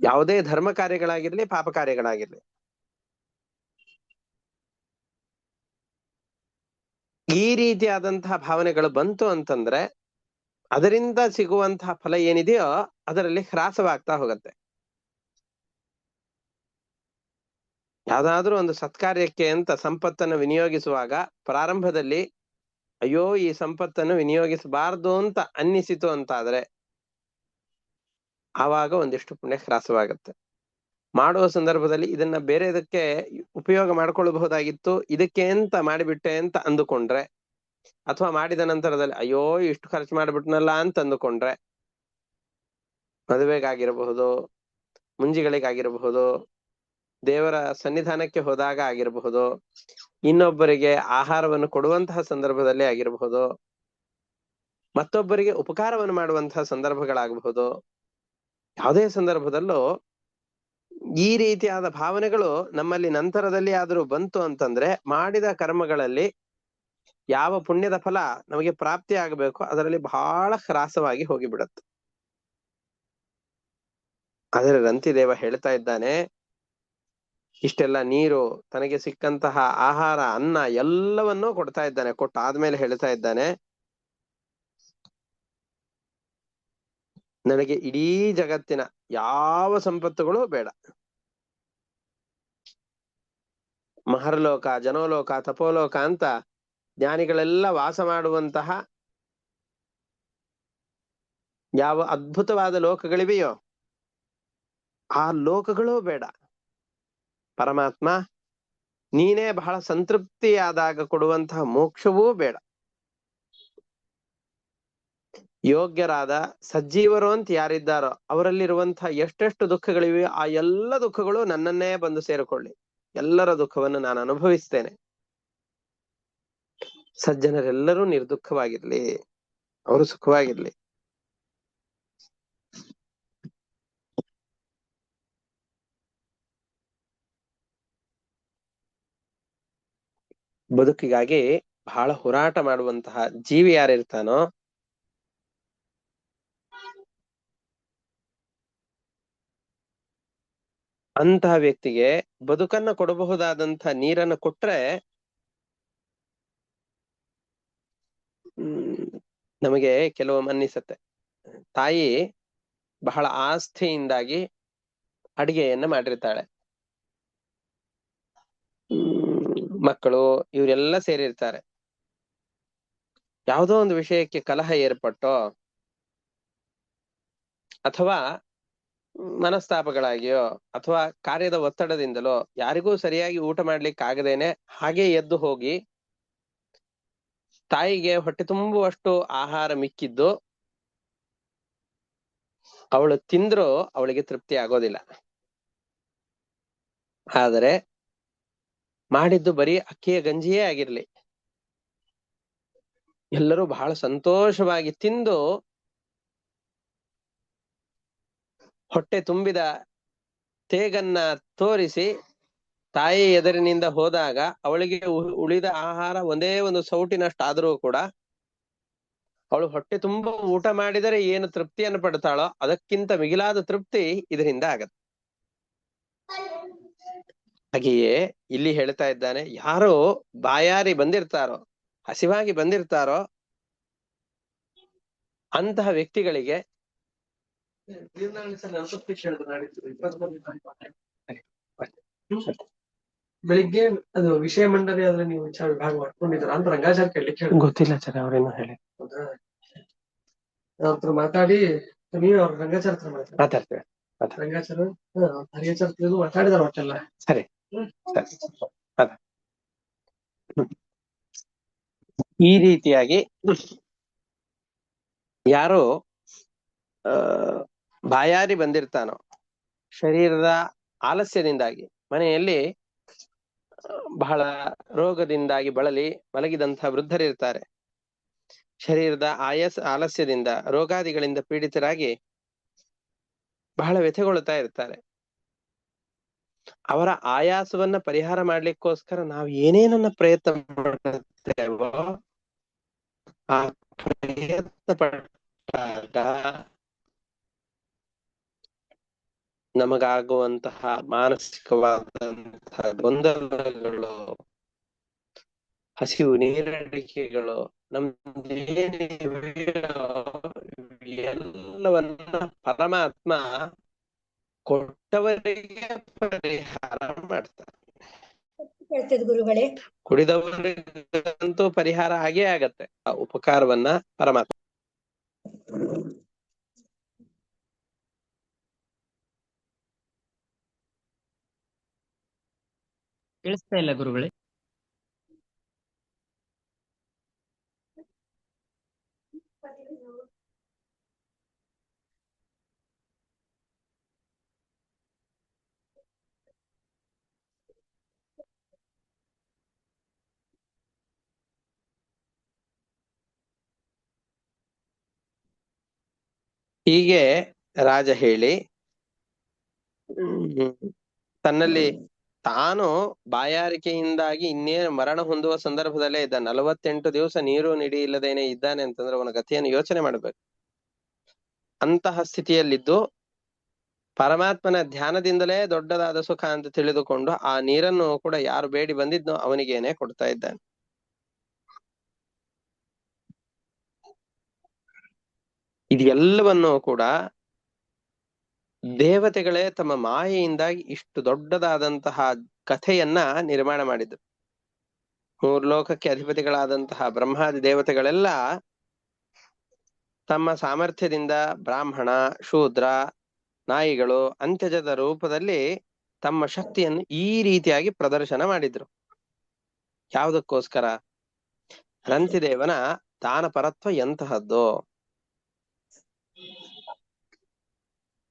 ಯಾವುದೇ ಧರ್ಮ ಕಾರ್ಯಗಳಾಗಿರ್ಲಿ ಪಾಪ ಕಾರ್ಯಗಳಾಗಿರ್ಲಿ, ಈ ರೀತಿಯಾದಂತಹ ಭಾವನೆಗಳು ಬಂತು ಅಂತಂದ್ರೆ ಅದರಿಂದ ಸಿಗುವಂತಹ ಫಲ ಏನಿದೆಯೋ ಅದರಲ್ಲಿ ಹ್ರಾಸವಾಗ್ತಾ ಹೋಗತ್ತೆ. ಯಾವ್ದಾದ್ರೂ ಒಂದು ಸತ್ಕಾರ್ಯಕ್ಕೆ ಅಂತ ಸಂಪತ್ತನ್ನು ವಿನಿಯೋಗಿಸುವಾಗ ಪ್ರಾರಂಭದಲ್ಲಿ ಅಯ್ಯೋ ಈ ಸಂಪತ್ತನ್ನು ವಿನಿಯೋಗಿಸಬಾರ್ದು ಅಂತ ಅನ್ನಿಸಿತು ಅಂತಾದ್ರೆ ಆವಾಗ ಒಂದಿಷ್ಟು ಪುಣ್ಯ ಹ್ರಾಸವಾಗತ್ತೆ. ಮಾಡುವ ಸಂದರ್ಭದಲ್ಲಿ ಇದನ್ನ ಬೇರೆದಕ್ಕೆ ಉಪಯೋಗ ಮಾಡ್ಕೊಳ್ಬಹುದಾಗಿತ್ತು, ಇದಕ್ಕೆ ಅಂತ ಮಾಡಿಬಿಟ್ಟೆ ಅಂತ ಅಂದುಕೊಂಡ್ರೆ, ಅಥವಾ ಮಾಡಿದ ನಂತರದಲ್ಲಿ ಅಯ್ಯೋ ಇಷ್ಟು ಖರ್ಚು ಮಾಡಿಬಿಟ್ನಲ್ಲ ಅಂತ ಅಂದುಕೊಂಡ್ರೆ, ಮದುವೆಗಾಗಿರಬಹುದು, ಮುಂಜಿಗಳಿಗಾಗಿರಬಹುದು, ದೇವರ ಸನ್ನಿಧಾನಕ್ಕೆ ಹೋದಾಗ ಆಗಿರಬಹುದು, ಇನ್ನೊಬ್ಬರಿಗೆ ಆಹಾರವನ್ನು ಕೊಡುವಂತಹ ಸಂದರ್ಭದಲ್ಲಿ ಆಗಿರಬಹುದು, ಮತ್ತೊಬ್ಬರಿಗೆ ಉಪಕಾರವನ್ನು ಮಾಡುವಂತಹ ಸಂದರ್ಭಗಳಾಗಬಹುದು, ಯಾವುದೇ ಸಂದರ್ಭದಲ್ಲೂ ಈ ರೀತಿಯಾದ ಭಾವನೆಗಳು ನಮ್ಮಲ್ಲಿ ನಂತರದಲ್ಲಿ ಆದ್ರೂ ಬಂತು ಅಂತಂದ್ರೆ ಮಾಡಿದ ಕರ್ಮಗಳಲ್ಲಿ ಯಾವ ಪುಣ್ಯದ ಫಲ ನಮಗೆ ಪ್ರಾಪ್ತಿ ಆಗಬೇಕು ಅದರಲ್ಲಿ ಬಹಳ ಹ್ರಾಸವಾಗಿ ಹೋಗಿಬಿಡತ್ತೆ. ಆದರೆ ರಂತಿದೇವ ಹೇಳ್ತಾ ಇದ್ದಾನೆ, ಇಷ್ಟೆಲ್ಲ ನೀರು, ತನಗೆ ಸಿಕ್ಕಂತಹ ಆಹಾರ, ಅನ್ನ ಎಲ್ಲವನ್ನೂ ಕೊಡ್ತಾ ಇದ್ದಾನೆ. ಕೊಟ್ಟಾದ್ಮೇಲೆ ಹೇಳ್ತಾ ಇದ್ದಾನೆ, ನನಗೆ ಇಡೀ ಜಗತ್ತಿನ ಯಾವ ಸಂಪತ್ತುಗಳು ಬೇಡ. ಮಹರ್ಲೋಕ, ಜನೋಲೋಕ, ತಪೋಲೋಕ ಅಂತ ಜ್ಞಾನಿಗಳೆಲ್ಲ ವಾಸ ಮಾಡುವಂತಹ ಯಾವ ಅದ್ಭುತವಾದ ಲೋಕಗಳಿವೆಯೋ ಆ ಲೋಕಗಳೂ ಬೇಡ. ಪರಮಾತ್ಮ ನೀನೇ ಬಹಳ ಸಂತೃಪ್ತಿಯಾದಾಗ ಕೊಡುವಂತಹ ಮೋಕ್ಷವೂ ಬೇಡ. ಯೋಗ್ಯರಾದ ಸಜ್ಜೀವರು ಅಂತ ಯಾರಿದ್ದಾರೋ ಅವರಲ್ಲಿರುವಂತಹ ಎಷ್ಟೆಷ್ಟು ದುಃಖಗಳಿವೆ ಆ ಎಲ್ಲ ದುಃಖಗಳು ನನ್ನನ್ನೇ ಬಂದು ಸೇರಿಕೊಳ್ಳಿ, ಎಲ್ಲರ ದುಃಖವನ್ನು ನಾನು ಅನುಭವಿಸ್ತೇನೆ. ಸಜ್ಜನರೆಲ್ಲರೂ ನಿರ್ದುಃಖವಾಗಿರ್ಲಿ, ಅವರು ಸುಖವಾಗಿರ್ಲಿ. ಬದುಕಿಗಾಗಿ ಬಹಳ ಹೋರಾಟ ಮಾಡುವಂತಹ ಜೀವಿ ಯಾರಿರ್ತಾನೋ ಅಂತಹ ವ್ಯಕ್ತಿಗೆ ಬದುಕನ್ನ ಕೊಡಬಹುದಾದಂತಹ ನೀರನ್ನು ಕೊಟ್ರೆ ನಮಗೆ ಕೆಲವೊಮ್ಮೆ ಅನ್ನಿಸತ್ತೆ, ತಾಯಿ ಬಹಳ ಆಸ್ಥೆಯಿಂದಾಗಿ ಅಡಿಗೆಯನ್ನ ಮಾಡಿರ್ತಾಳೆ. ಮಕ್ಕಳು ಇವರೆಲ್ಲ ಸೇರಿರ್ತಾರೆ. ಯಾವುದೋ ಒಂದು ವಿಷಯಕ್ಕೆ ಕಲಹ ಏರ್ಪಟ್ಟೋ ಅಥವಾ ಮನಸ್ತಾಪಗಳಾಗಿಯೋ ಅಥವಾ ಕಾರ್ಯದ ಒತ್ತಡದಿಂದಲೋ ಯಾರಿಗೂ ಸರಿಯಾಗಿ ಊಟ ಮಾಡ್ಲಿಕ್ಕೆ ಆಗದೇನೆ ಹಾಗೆ ಎದ್ದು ಹೋಗಿ ತಾಯಿಗೆ ಹೊಟ್ಟೆ ತುಂಬುವಷ್ಟು ಆಹಾರ ಮಿಕ್ಕಿದ್ದು ಅವಳು ತಿಂದ್ರೂ ಅವಳಿಗೆ ತೃಪ್ತಿ ಆಗೋದಿಲ್ಲ. ಆದರೆ ಮಾಡಿದ್ದು ಬರೀ ಅಕ್ಕಿಯ ಗಂಜಿಯೇ ಆಗಿರ್ಲಿ, ಎಲ್ಲರೂ ಬಹಳ ಸಂತೋಷವಾಗಿ ತಿಂದು ಹೊಟ್ಟೆ ತುಂಬಿದ ತೇಗನ್ನ ತೋರಿಸಿ ತಾಯಿ ಎದುರಿನಿಂದ ಹೋದಾಗ ಅವಳಿಗೆ ಉಳಿದ ಆಹಾರ ಒಂದೇ ಒಂದು ಸೌಟಿನಷ್ಟಾದರೂ ಕೂಡ ಅವಳು ಹೊಟ್ಟೆ ತುಂಬ ಊಟ ಮಾಡಿದರೆ ಏನು ತೃಪ್ತಿಯನ್ನು ಪಡ್ತಾಳೋ ಅದಕ್ಕಿಂತ ಮಿಗಿಲಾದ ತೃಪ್ತಿ ಇದರಿಂದ ಆಗತ್ತೆ. ಹಾಗೆಯೇ ಇಲ್ಲಿ ಹೇಳ್ತಾ ಇದ್ದಾನೆ, ಯಾರೋ ಬಾಯಾರಿ ಬಂದಿರ್ತಾರೋ, ಹಸಿವಾಗಿ ಬಂದಿರ್ತಾರೋ ಅಂತಹ ವ್ಯಕ್ತಿಗಳಿಗೆ ಬೆಳಿಗ್ಗೆ ಅದು ವಿಷಯ ಮಂಡನೆ ಆದ್ರೆ ನೀವು ವಿಚಾರ ವಿಭಾಗ ಮಾಡ್ಕೊಂಡಿದ್ರ ಅಂತ ರಂಗಾಚಾರ ಕೇಳಲಿಕ್ಕೆ ಗೊತ್ತಿಲ್ಲ ಸರ್, ಅವ್ರೇನು ಹೇಳಿ ಅವ್ರ ಮಾತಾಡಿ ನೀವೇ ಅವ್ರ ರಂಗಾಚಾರ ಮಾತಾಡ್ತೇವೆ. ರಂಗಾಚಾರ ಹರಿಯಾಚಾರ ಮಾತಾಡಿದಾರ ಒಟ್ಟೆಲ್ಲ ಸರಿ ಸರಿ. ಈ ರೀತಿಯಾಗಿ ಯಾರು ಬಾಯಾರಿ ಬಂದಿರ್ತಾನೋ, ಶರೀರದ ಆಲಸ್ಯದಿಂದಾಗಿ ಮನೆಯಲ್ಲಿ ಬಹಳ ರೋಗದಿಂದಾಗಿ ಬಳಲಿ ಮಲಗಿದಂತಹ ವೃದ್ಧರಿರ್ತಾರೆ, ಶರೀರದ ಆಲಸ್ಯದಿಂದ ರೋಗಾದಿಗಳಿಂದ ಪೀಡಿತರಾಗಿ ಬಹಳ ವ್ಯಥೆಗೊಳ್ತಾ ಇರ್ತಾರೆ. ಅವರ ಆಯಾಸವನ್ನ ಪರಿಹಾರ ಮಾಡ್ಲಿಕ್ಕೋಸ್ಕರ ನಾವು ಏನೇನನ್ನ ಪ್ರಯತ್ನ ಮಾಡುತ್ತೇವೋ ಆ ಪ್ರಯತ್ನ ಪಟ್ಟಾಗ ನಮಗಾಗುವಂತಹ ಮಾನಸಿಕವಾದಂತಹ ಗೊಂದಲಗಳು, ಹಸಿವು ನೀರಡಿಕೆಗಳು, ಎಲ್ಲವನ್ನ ಪರಮಾತ್ಮ ಕೊಟ್ಟವರಿಗೆ ಪರಿಹಾರ ಮಾಡ್ತಾರೆ. ಗುರುಗಳೇ, ಕುಡಿದವರಿಗಂತೂ ಪರಿಹಾರ ಆಗೇ ಆಗತ್ತೆ. ಆ ಉಪಕಾರವನ್ನ ಪರಮಾತ್ಮ ಕೇಳಿಸ್ತಾ ಇಲ್ಲ ಗುರುಗಳೇ. ಹೀಗೆ ರಾಜ ಹೇಳಿ ತನ್ನಲ್ಲಿ ತಾನು ಬಾಯಾರಿಕೆಯಿಂದಾಗಿ ಇನ್ನೇನು ಮರಣ ಹೊಂದುವ ಸಂದರ್ಭದಲ್ಲೇ ಇದ್ದ. 48 ದಿವಸ ನೀರು ನಿಡಿ ಇಲ್ಲದೇನೆ ಇದ್ದಾನೆ ಅಂತಂದ್ರೆ ಅವನ ಗತಿಯನ್ನು ಯೋಚನೆ ಮಾಡ್ಬೇಕು. ಅಂತಹ ಸ್ಥಿತಿಯಲ್ಲಿದ್ದು ಪರಮಾತ್ಮನ ಧ್ಯಾನದಿಂದಲೇ ದೊಡ್ಡದಾದ ಸುಖ ಅಂತ ತಿಳಿದುಕೊಂಡು ಆ ನೀರನ್ನು ಕೂಡ ಯಾರು ಬೇಡಿ ಬಂದಿದ್ನೋ ಅವನಿಗೇನೆ ಕೊಡ್ತಾ ಇದ್ದಾನೆ. ಇದೆಲ್ಲವನ್ನೂ ಕೂಡ ದೇವತೆಗಳೇ ತಮ್ಮ ಮಾಯೆಯಿಂದಾಗಿ ಇಷ್ಟು ದೊಡ್ಡದಾದಂತಹ ಕಥೆಯನ್ನ ನಿರ್ಮಾಣ ಮಾಡಿದ್ರು. 3 ಲೋಕಕ್ಕೆ ಅಧಿಪತಿಗಳಾದಂತಹ ಬ್ರಹ್ಮಾದಿ ದೇವತೆಗಳೆಲ್ಲ ತಮ್ಮ ಸಾಮರ್ಥ್ಯದಿಂದ ಬ್ರಾಹ್ಮಣ, ಶೂದ್ರ, ನಾಯಿಗಳು, ಅಂತ್ಯಜದ ರೂಪದಲ್ಲಿ ತಮ್ಮ ಶಕ್ತಿಯನ್ನು ಈ ರೀತಿಯಾಗಿ ಪ್ರದರ್ಶನ ಮಾಡಿದ್ರು. ಯಾವುದಕ್ಕೋಸ್ಕರ? ರಂತಿದೇವನ ದಾನ ಪರತ್ವ ಎಂತಹದ್ದು.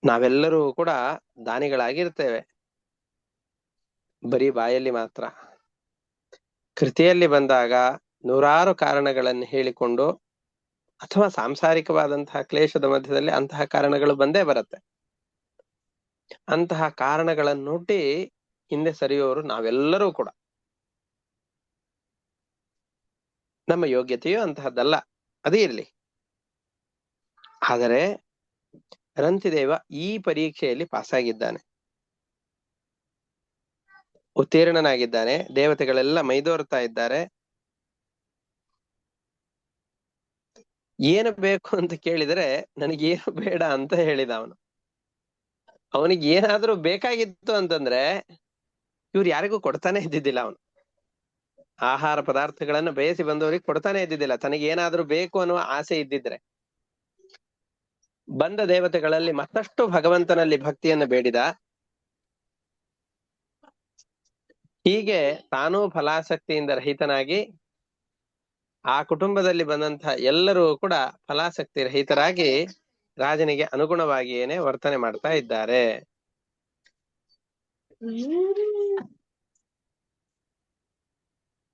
ನಾವೆಲ್ಲರೂ ಕೂಡ ದಾನಿಗಳಾಗಿರ್ತೇವೆ, ಬರೀ ಬಾಯಲ್ಲಿ ಮಾತ್ರ. ಕೃತಿಯಲ್ಲಿ ಬಂದಾಗ ನೂರಾರು ಕಾರಣಗಳನ್ನು ಹೇಳಿಕೊಂಡು ಅಥವಾ ಸಾಂಸಾರಿಕವಾದಂತಹ ಕ್ಲೇಶದ ಮಧ್ಯದಲ್ಲಿ ಅಂತಹ ಕಾರಣಗಳು ಬಂದೇ ಬರುತ್ತೆ. ಅಂತಹ ಕಾರಣಗಳನ್ನೊಡ್ಡಿ ಹಿಂದೆ ಸರಿಯೋರು ನಾವೆಲ್ಲರೂ ಕೂಡ. ನಮ್ಮ ಯೋಗ್ಯತೆಯು ಅಂತಹದ್ದಲ್ಲ, ಅದೇ ಇರ್ಲಿ. ಆದರೆ ರಂತಿದೇವ ಈ ಪರೀಕ್ಷೆಯಲ್ಲಿ ಪಾಸಾಗಿದ್ದಾನೆ, ಉತ್ತೀರ್ಣನಾಗಿದ್ದಾನೆ. ದೇವತೆಗಳೆಲ್ಲ ಮೈದೋರ್ತಾ ಇದ್ದಾರೆ. ಏನು ಬೇಕು ಅಂತ ಕೇಳಿದರೆ ನನಗೇನು ಬೇಡ ಅಂತ ಹೇಳಿದ ಅವನು. ಅವನಿಗೆ ಏನಾದ್ರೂ ಬೇಕಾಗಿತ್ತು ಅಂತಂದ್ರೆ ಇವ್ರು ಯಾರಿಗೂ ಕೊಡ್ತಾನೆ ಇದ್ದಿದ್ದಿಲ್ಲ. ಅವನು ಆಹಾರ ಪದಾರ್ಥಗಳನ್ನ ಬೇಯಿಸಿ ಬಂದವರಿಗೆ ಕೊಡ್ತಾನೆ ಇದ್ದಿದ್ದಿಲ್ಲ. ತನಗೇನಾದ್ರೂ ಬೇಕು ಅನ್ನುವ ಆಸೆ ಇದ್ದಿದ್ರೆ ಬಂದ ದೇವತೆಗಳಲ್ಲಿ ಮತ್ತಷ್ಟು ಭಗವಂತನಲ್ಲಿ ಭಕ್ತಿಯನ್ನು ಬೇಡಿದ. ಹೀಗೆ ತಾನೂ ಫಲಾಸಕ್ತಿಯಿಂದ ರಹಿತನಾಗಿ ಆ ಕುಟುಂಬದಲ್ಲಿ ಬಂದಂತಹ ಎಲ್ಲರೂ ಕೂಡ ಫಲಾಸಕ್ತಿ ರಹಿತರಾಗಿ ರಾಜನಿಗೆ ಅನುಗುಣವಾಗಿಯೇನೆ ವರ್ತನೆ ಮಾಡ್ತಾ ಇದ್ದಾರೆ.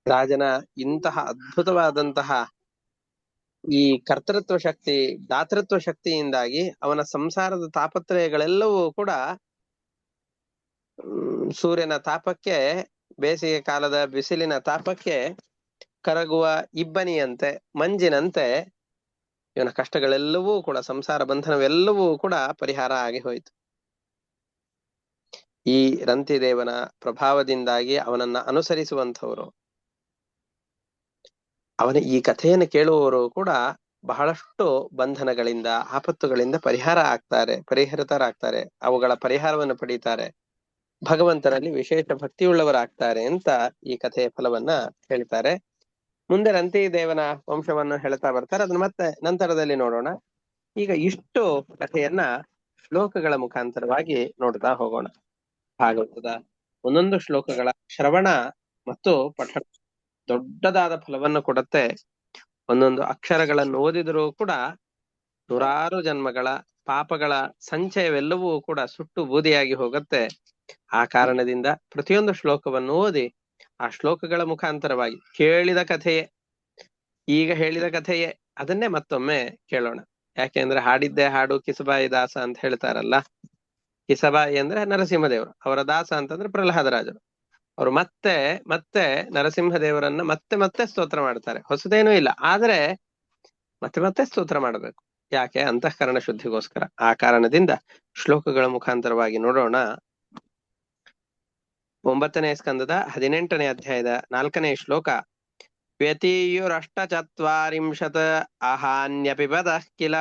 ರಾಜನ ಇಂತಹ ಅದ್ಭುತವಾದಂತಹ ಈ ಕರ್ತೃತ್ವ ಶಕ್ತಿ, ದಾತೃತ್ವ ಶಕ್ತಿಯಿಂದಾಗಿ ಅವನ ಸಂಸಾರದ ತಾಪತ್ರಯಗಳೆಲ್ಲವೂ ಕೂಡ ಸೂರ್ಯನ ತಾಪಕ್ಕೆ, ಬೇಸಿಗೆ ಕಾಲದ ಬಿಸಿಲಿನ ತಾಪಕ್ಕೆ ಕರಗುವ ಇಬ್ಬನಿಯಂತೆ, ಮಂಜಿನಂತೆ ಇವನ ಕಷ್ಟಗಳೆಲ್ಲವೂ ಕೂಡ, ಸಂಸಾರ ಬಂಧನವೆಲ್ಲವೂ ಕೂಡ ಪರಿಹಾರ ಆಗಿ ಹೋಯಿತು. ಈ ರಂತಿದೇವನ ಪ್ರಭಾವದಿಂದಾಗಿ ಅವನನ್ನ ಅನುಸರಿಸುವಂಥವರು, ಅವನ ಈ ಕಥೆಯನ್ನು ಕೇಳುವವರು ಕೂಡ ಬಹಳಷ್ಟು ಬಂಧನಗಳಿಂದ, ಆಪತ್ತುಗಳಿಂದ ಪರಿಹರಿತರಾಗ್ತಾರೆ, ಅವುಗಳ ಪರಿಹಾರವನ್ನು ಪಡೀತಾರೆ, ಭಗವಂತನಲ್ಲಿ ವಿಶೇಷ ಭಕ್ತಿಯುಳ್ಳವರಾಗ್ತಾರೆ ಅಂತ ಈ ಕಥೆಯ ಫಲವನ್ನ ಹೇಳ್ತಾರೆ. ಮುಂದೆ ರಂತಿದೇವನ ವಂಶವನ್ನು ಹೇಳ್ತಾ ಬರ್ತಾರೆ. ಅದನ್ನ ಮತ್ತೆ ನಂತರದಲ್ಲಿ ನೋಡೋಣ. ಈಗ ಇಷ್ಟು ಕಥೆಯನ್ನ ಶ್ಲೋಕಗಳ ಮುಖಾಂತರವಾಗಿ ನೋಡ್ತಾ ಹೋಗೋಣ. ಭಾಗವತದ ಒಂದೊಂದು ಶ್ಲೋಕಗಳ ಶ್ರವಣ ಮತ್ತು ಪಠಣ ದೊಡ್ಡದಾದ ಫಲವನ್ನು ಕೊಡುತ್ತೆ. ಒಂದೊಂದು ಅಕ್ಷರಗಳನ್ನು ಓದಿದರೂ ಕೂಡ ನೂರಾರು ಜನ್ಮಗಳ ಪಾಪಗಳ ಸಂಚಯವೆಲ್ಲವೂ ಕೂಡ ಸುಟ್ಟು ಬೂದಿಯಾಗಿ ಹೋಗುತ್ತೆ. ಆ ಕಾರಣದಿಂದ ಪ್ರತಿಯೊಂದು ಶ್ಲೋಕವನ್ನು ಓದಿ ಆ ಶ್ಲೋಕಗಳ ಮುಖಾಂತರವಾಗಿ ಕೇಳಿದ ಕಥೆಯೇ, ಈಗ ಹೇಳಿದ ಕಥೆಯೇ, ಅದನ್ನೇ ಮತ್ತೊಮ್ಮೆ ಕೇಳೋಣ. ಯಾಕೆಂದ್ರೆ ಹಾಡಿದ್ದೇ ಹಾಡು ಕಿಸಬಾಯಿ ದಾಸ ಅಂತ ಹೇಳ್ತಾರಲ್ಲ. ಕಿಸಬಾಯಿ ಅಂದ್ರೆ ನರಸಿಂಹದೇವರು, ಅವರ ದಾಸ ಅಂತಂದ್ರೆ ಪ್ರಹ್ಲಾದರಾಜರು. ಅವರು ಮತ್ತೆ ಮತ್ತೆ ನರಸಿಂಹದೇವರನ್ನ ಮತ್ತೆ ಮತ್ತೆ ಸ್ತೋತ್ರ ಮಾಡ್ತಾರೆ. ಹೊಸದೇನೂ ಇಲ್ಲ, ಆದ್ರೆ ಮತ್ತೆ ಮತ್ತೆ ಸ್ತೋತ್ರ ಮಾಡಬೇಕು. ಯಾಕೆ? ಅಂತಃಕರಣ ಶುದ್ಧಿಗೋಸ್ಕರ. ಆ ಕಾರಣದಿಂದ ಶ್ಲೋಕಗಳ ಮುಖಾಂತರವಾಗಿ ನೋಡೋಣ. 9ನೇ ಸ್ಕಂದದ 18ನೇ ಅಧ್ಯಾಯದ 4ನೇ ಶ್ಲೋಕ. ವ್ಯತೀಯುರಷ್ಟಚತ್ವಾರಿಂಶತ್ ಅಹಾನ್ಯಪಿಬದಃ ಕಿಲ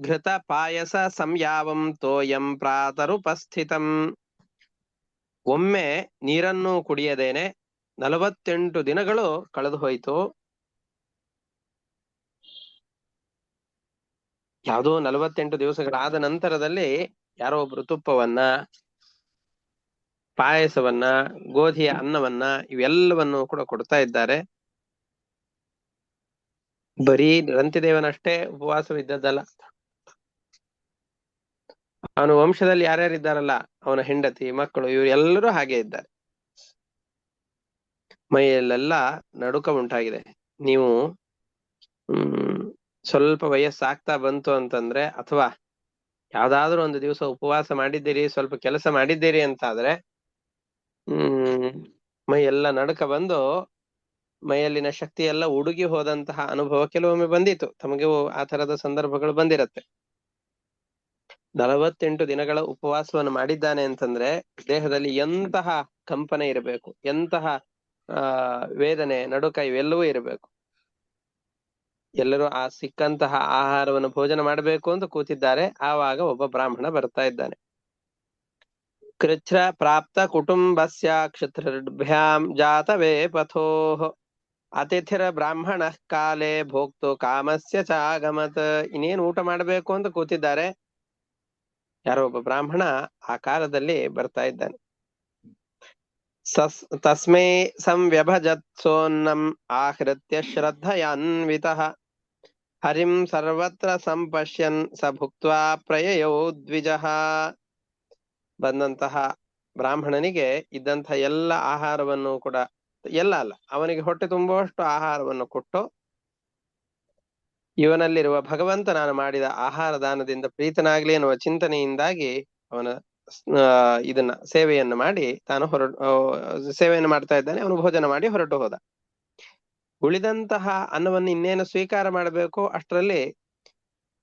ಘೃತ ಪಾಯಸ ಸಂಯಾವಂ ತೋಯಂ ಪ್ರಾತರುಪಸ್ಥಿತಂ. ಒಮ್ಮೆ ನೀರನ್ನು ಕುಡಿಯದೇನೆ 48 ದಿನಗಳು ಕಳೆದು ಹೋಯಿತು. ಯಾವುದೋ 48 ದಿವಸಗಳಾದ ನಂತರದಲ್ಲಿ ಯಾರೋ ಒಬ್ರು ತುಪ್ಪವನ್ನ, ಪಾಯಸವನ್ನ, ಗೋಧಿಯ ಅನ್ನವನ್ನ ಇವೆಲ್ಲವನ್ನು ಕೂಡ ಕೊಡ್ತಾ ಇದ್ದಾರೆ. ಬರೀ ರಂತಿದೇವನಷ್ಟೇ ಉಪವಾಸವಿದ್ದದ್ದಲ್ಲ, ಅವನ ವಂಶದಲ್ಲಿ ಯಾರ್ಯಾರಿದ್ದಾರಲ್ಲ, ಅವನ ಹೆಂಡತಿ, ಮಕ್ಕಳು, ಇವರು ಎಲ್ಲರೂ ಹಾಗೆ ಇದ್ದಾರೆ. ಮೈಯಲ್ಲೆಲ್ಲ ನಡುಕ ಉಂಟಾಗಿದೆ. ನೀವು ಸ್ವಲ್ಪ ವಯಸ್ಸಾಗ್ತಾ ಬಂತು ಅಂತಂದ್ರೆ, ಅಥವಾ ಯಾವ್ದಾದ್ರು ಒಂದು ದಿವಸ ಉಪವಾಸ ಮಾಡಿದ್ದೀರಿ, ಸ್ವಲ್ಪ ಕೆಲಸ ಮಾಡಿದ್ದೀರಿ ಅಂತಾದ್ರೆ ಮೈ ಎಲ್ಲ ನಡುಕ ಬಂದು ಮೈಯಲ್ಲಿನ ಶಕ್ತಿ ಎಲ್ಲ ಉಡುಗಿ ಹೋದಂತಹ ಅನುಭವ ಕೆಲವೊಮ್ಮೆ ಬಂದಿತ್ತು. ತಮಗೂ ಆ ತರದ ಸಂದರ್ಭಗಳು ಬಂದಿರತ್ತೆ. 48 ದಿನಗಳ ಉಪವಾಸವನ್ನು ಮಾಡಿದ್ದಾನೆ ಅಂತಂದ್ರೆ ದೇಹದಲ್ಲಿ ಎಂತಹ ಕಂಪನ ಇರಬೇಕು, ಎಂತಹ ವೇದನೆ, ನಡುಕ ಇವೆಲ್ಲವೂ ಇರಬೇಕು. ಎಲ್ಲರೂ ಆ ಸಿಕ್ಕಂತಹ ಆಹಾರವನ್ನು ಭೋಜನ ಮಾಡಬೇಕು ಅಂತ ಕೂತಿದ್ದಾರೆ. ಆವಾಗ ಒಬ್ಬ ಬ್ರಾಹ್ಮಣ ಬರ್ತಾ ಇದ್ದಾನೆ. ಕೃಚ್ಛ್ರ ಪ್ರಾಪ್ತ ಕುಟುಂಬಸ್ಯ ಕ್ಷತ್ರಿಭ್ಯಾಂ ಜಾತವೇ ಪಥೋಃ ಅತಿಥಿರ ಬ್ರಾಹ್ಮಣ ಕಾಲೇ ಭೋಕ್ತು ಕಾಮಸ್ಯ ಚಾಗಮತ್. ಇನ್ನೇನು ಊಟ ಮಾಡಬೇಕು ಅಂತ ಕೂತಿದ್ದಾರೆ. ಯಾರೋ ಒಬ್ಬ ಬ್ರಾಹ್ಮಣ ಆ ಕಾಲದಲ್ಲಿ ಬರ್ತಾ ಇದ್ದಾನೆ. ತಸ್ಮೈ ಸಂವ್ಯಭಜತ್ಸೋನ್ನಂ ಆಹೃತ್ಯ ಶ್ರದ್ಧಯಾನ್ವಿತಃ ಹರಿಂ ಸರ್ವತ್ರ ಸಂಪಶ್ಯನ್ ಸ ಭುಕ್ತ್ವಾ ಪ್ರಯಯೋ ದ್ವಿಜಃ. ಬಂದಂತಹ ಬ್ರಾಹ್ಮಣನಿಗೆ ಇದ್ದಂತಹ ಎಲ್ಲ ಆಹಾರವನ್ನು ಕೂಡ, ಎಲ್ಲ ಅಲ್ಲ, ಅವನಿಗೆ ಹೊಟ್ಟೆ ತುಂಬುವಷ್ಟು ಆಹಾರವನ್ನು ಕೊಟ್ಟು, ಇವನಲ್ಲಿರುವ ಭಗವಂತ ನಾನು ಮಾಡಿದ ಆಹಾರ ದಾನದಿಂದ ಪ್ರೀತನಾಗ್ಲಿ ಎನ್ನುವ ಚಿಂತನೆಯಿಂದಾಗಿ ಅವನ ಇದನ್ನ ಸೇವೆಯನ್ನು ಮಾಡಿ ತಾನು ಸೇವೆಯನ್ನು ಮಾಡ್ತಾ ಇದ್ದಾನೆ. ಅವನು ಭೋಜನ ಮಾಡಿ ಹೊರಟು ಹೋದ. ಉಳಿದಂತಹ ಅನ್ನವನ್ನು ಇನ್ನೇನು ಸ್ವೀಕಾರ ಮಾಡಬೇಕು ಅಷ್ಟರಲ್ಲಿ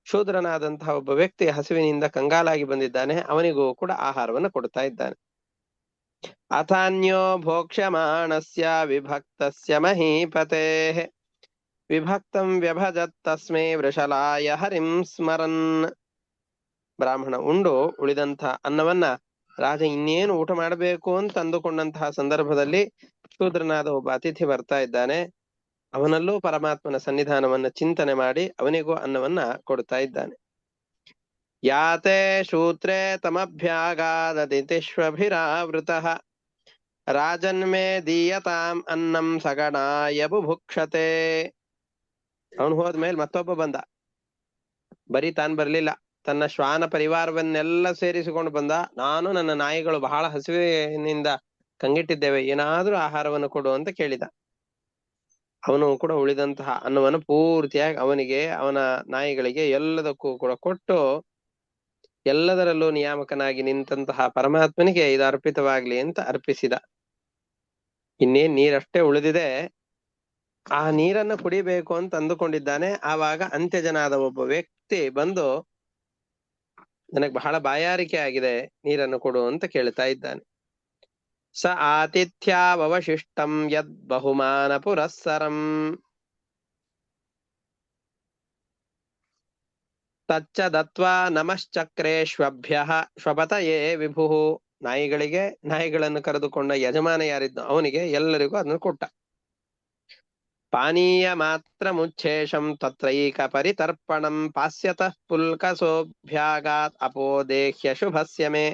ಶೂದ್ರನಾದಂತಹ ಒಬ್ಬ ವ್ಯಕ್ತಿ ಹಸಿವಿನಿಂದ ಕಂಗಾಲಾಗಿ ಬಂದಿದ್ದಾನೆ, ಅವನಿಗೂ ಕೂಡ ಆಹಾರವನ್ನು ಕೊಡ್ತಾ ಇದ್ದಾನೆ. ಅಥಾನ್ಯೋ ಭೋಕ್ಷ್ಯಮಾಣಸ್ಯ ವಿಭಕ್ತಸ್ಯ ಮಹೀಪತೆ ವಿಭಕ್ತಂ ವ್ಯಭಜತ್ ತಸ್ಮೈ ವೃಷಲಾಯ ಹರಿಂ ಸ್ಮರನ್. ಬ್ರಾಹ್ಮಣ ಉಂಡು ಉಳಿದಂತಹ ಅನ್ನವನ್ನ ರಾಜ ಇನ್ನೇನು ಊಟ ಮಾಡಬೇಕು ಅಂತ ಅಂದುಕೊಂಡಂತಹ ಸಂದರ್ಭದಲ್ಲಿ ಶೂದ್ರನಾದ ಒಬ್ಬ ಅತಿಥಿ ಬರ್ತಾ ಇದ್ದಾನೆ. ಅವನಲ್ಲೂ ಪರಮಾತ್ಮನ ಸನ್ನಿಧಾನವನ್ನ ಚಿಂತನೆ ಮಾಡಿ ಅವನಿಗೂ ಅನ್ನವನ್ನ ಕೊಡ್ತಾ ಇದ್ದಾನೆ. ಯಾತೆ ಶೂತ್ರೇ ತಮಭ್ಯಾಗಾದತಿಶ್ವಭಿರಾವೃತಃ ರಾಜನ್ಮೇ ದೀಯತಾಂ ಅನ್ನಂ ಸಗಣಾಯ ಬುಭುಕ್ಷತೆ. ಅವನು ಹೋದ್ಮೇಲೆ ಮತ್ತೊಬ್ಬ ಬಂದ. ಬರೀ ತಾನ್ ಬರ್ಲಿಲ್ಲ, ತನ್ನ ಶ್ವಾನ ಪರಿವಾರವನ್ನೆಲ್ಲ ಸೇರಿಸಿಕೊಂಡು ಬಂದ. ನಾನು ನನ್ನ ನಾಯಿಗಳು ಬಹಳ ಹಸಿವಿನಿಂದ ಕಂಗೆಟ್ಟಿದ್ದೇವೆ, ಏನಾದ್ರೂ ಆಹಾರವನ್ನು ಕೊಡು ಅಂತ ಕೇಳಿದ. ಅವನು ಕೂಡ ಉಳಿದಂತಹ ಅನ್ನವನ್ನು ಪೂರ್ತಿಯಾಗಿ ಅವನಿಗೆ, ಅವನ ನಾಯಿಗಳಿಗೆ ಎಲ್ಲದಕ್ಕೂ ಕೂಡ ಕೊಟ್ಟು, ಎಲ್ಲದರಲ್ಲೂ ನಿಯಾಮಕನಾಗಿ ನಿಂತಹ ಪರಮಾತ್ಮನಿಗೆ ಇದು ಅರ್ಪಿತವಾಗ್ಲಿ ಅಂತ ಅರ್ಪಿಸಿದ. ಇನ್ನೇನ್ ನೀರಷ್ಟೇ ಉಳಿದಿದೆ, ಆ ನೀರನ್ನು ಕುಡಿಬೇಕು ಅಂತ ಅಂದುಕೊಂಡಿದ್ದಾನೆ. ಆವಾಗ ಅಂತ್ಯಜನಾದ ಒಬ್ಬ ವ್ಯಕ್ತಿ ಬಂದು, ನನಗೆ ಬಹಳ ಬಾಯಾರಿಕೆ ಆಗಿದೆ, ನೀರನ್ನು ಕೊಡು ಅಂತ ಕೇಳ್ತಾ ಇದ್ದಾನೆ. ಸ ಆತಿಥ್ಯಾವಶಿಷ್ಟಂ ಯದ್ ಬಹುಮಾನ ಪುರಸ್ಸರಂ ತಚ್ಚ ದತ್ವಾ ನಮಶ್ಚಕ್ರೇ ಶ್ವಭ್ಯಃ ಶ್ವಪತಯೇ ವಿಭುಃ. ನಾಯಿಗಳನ್ನು ಕರೆದುಕೊಂಡ ಯಜಮಾನ ಯಾರಿದ್ನೋ ಅವನಿಗೆ ಎಲ್ಲರಿಗೂ ಅದನ್ನು ಕೊಟ್ಟ. ಪಾನೀಯ ಮಾತ್ರ ಮುಚ್ಛೇಷಂ ತತ್ರೈಕ ಪರಿತರ್ಪಣಂ ಪಾಸ್ಯತಃ ಪುಲ್ಕಸೋಭ್ಯಾಗಾತ್ ಅಪೋದೇಹ್ಯ ಶುಭಸ್ಯ ಮೇ.